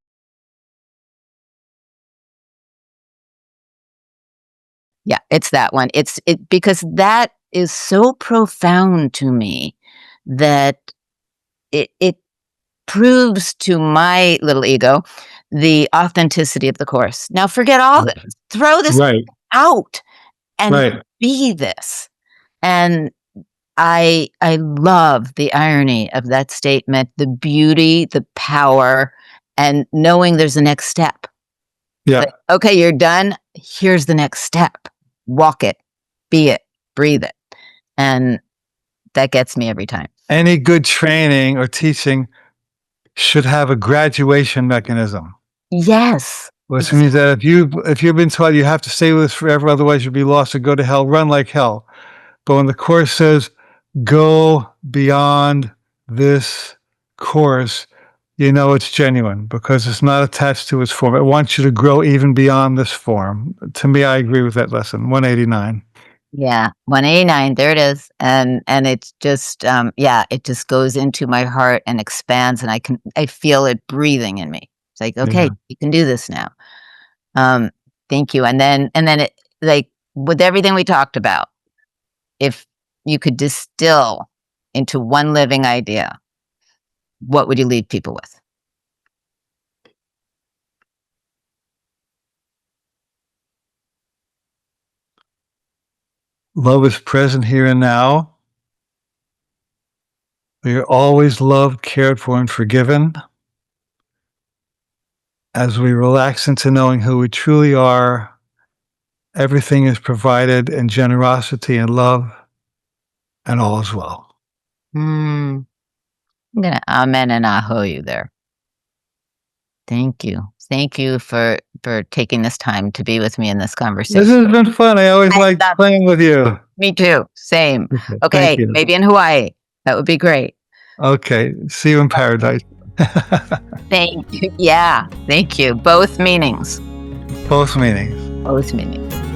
Yeah, it's that one. It's because that is so profound to me that it proves to my little ego the authenticity of the course. Now forget all this. Throw this Right. out and Right. be this. And I love the irony of that statement, the beauty, the power, and knowing there's a next step. Yeah. Like, okay, you're done. Here's the next step. Walk it, be it, breathe it. And that gets me every time. Any good training or teaching should have a graduation mechanism. Yes. Which means that if you've been taught you have to stay with this forever, otherwise you'll be lost or go to hell, run like hell. But when the course says go beyond this course, you know it's genuine because it's not attached to its form. It wants you to grow even beyond this form. To me, I agree with that lesson. 189. Yeah, 189, there it is. And it's just it just goes into my heart and expands, and I feel it breathing in me. It's like, okay, you can do this now. Thank you. And then it, like, with everything we talked about, if you could distill into one living idea, what would you leave people with? Love is present here and now. We are always loved, cared for, and forgiven. As we relax into knowing who we truly are, everything is provided in generosity and love, and all is well. I'm gonna amen and aho you there. Thank you. Thank you for taking this time to be with me in this conversation. This has been fun. I always like playing with you. Me too. Same. Okay, Thank you. maybe in Hawaii. That would be great. Okay. See you in paradise. Thank you. Yeah, thank you. Both meanings. Both meanings. Both meanings.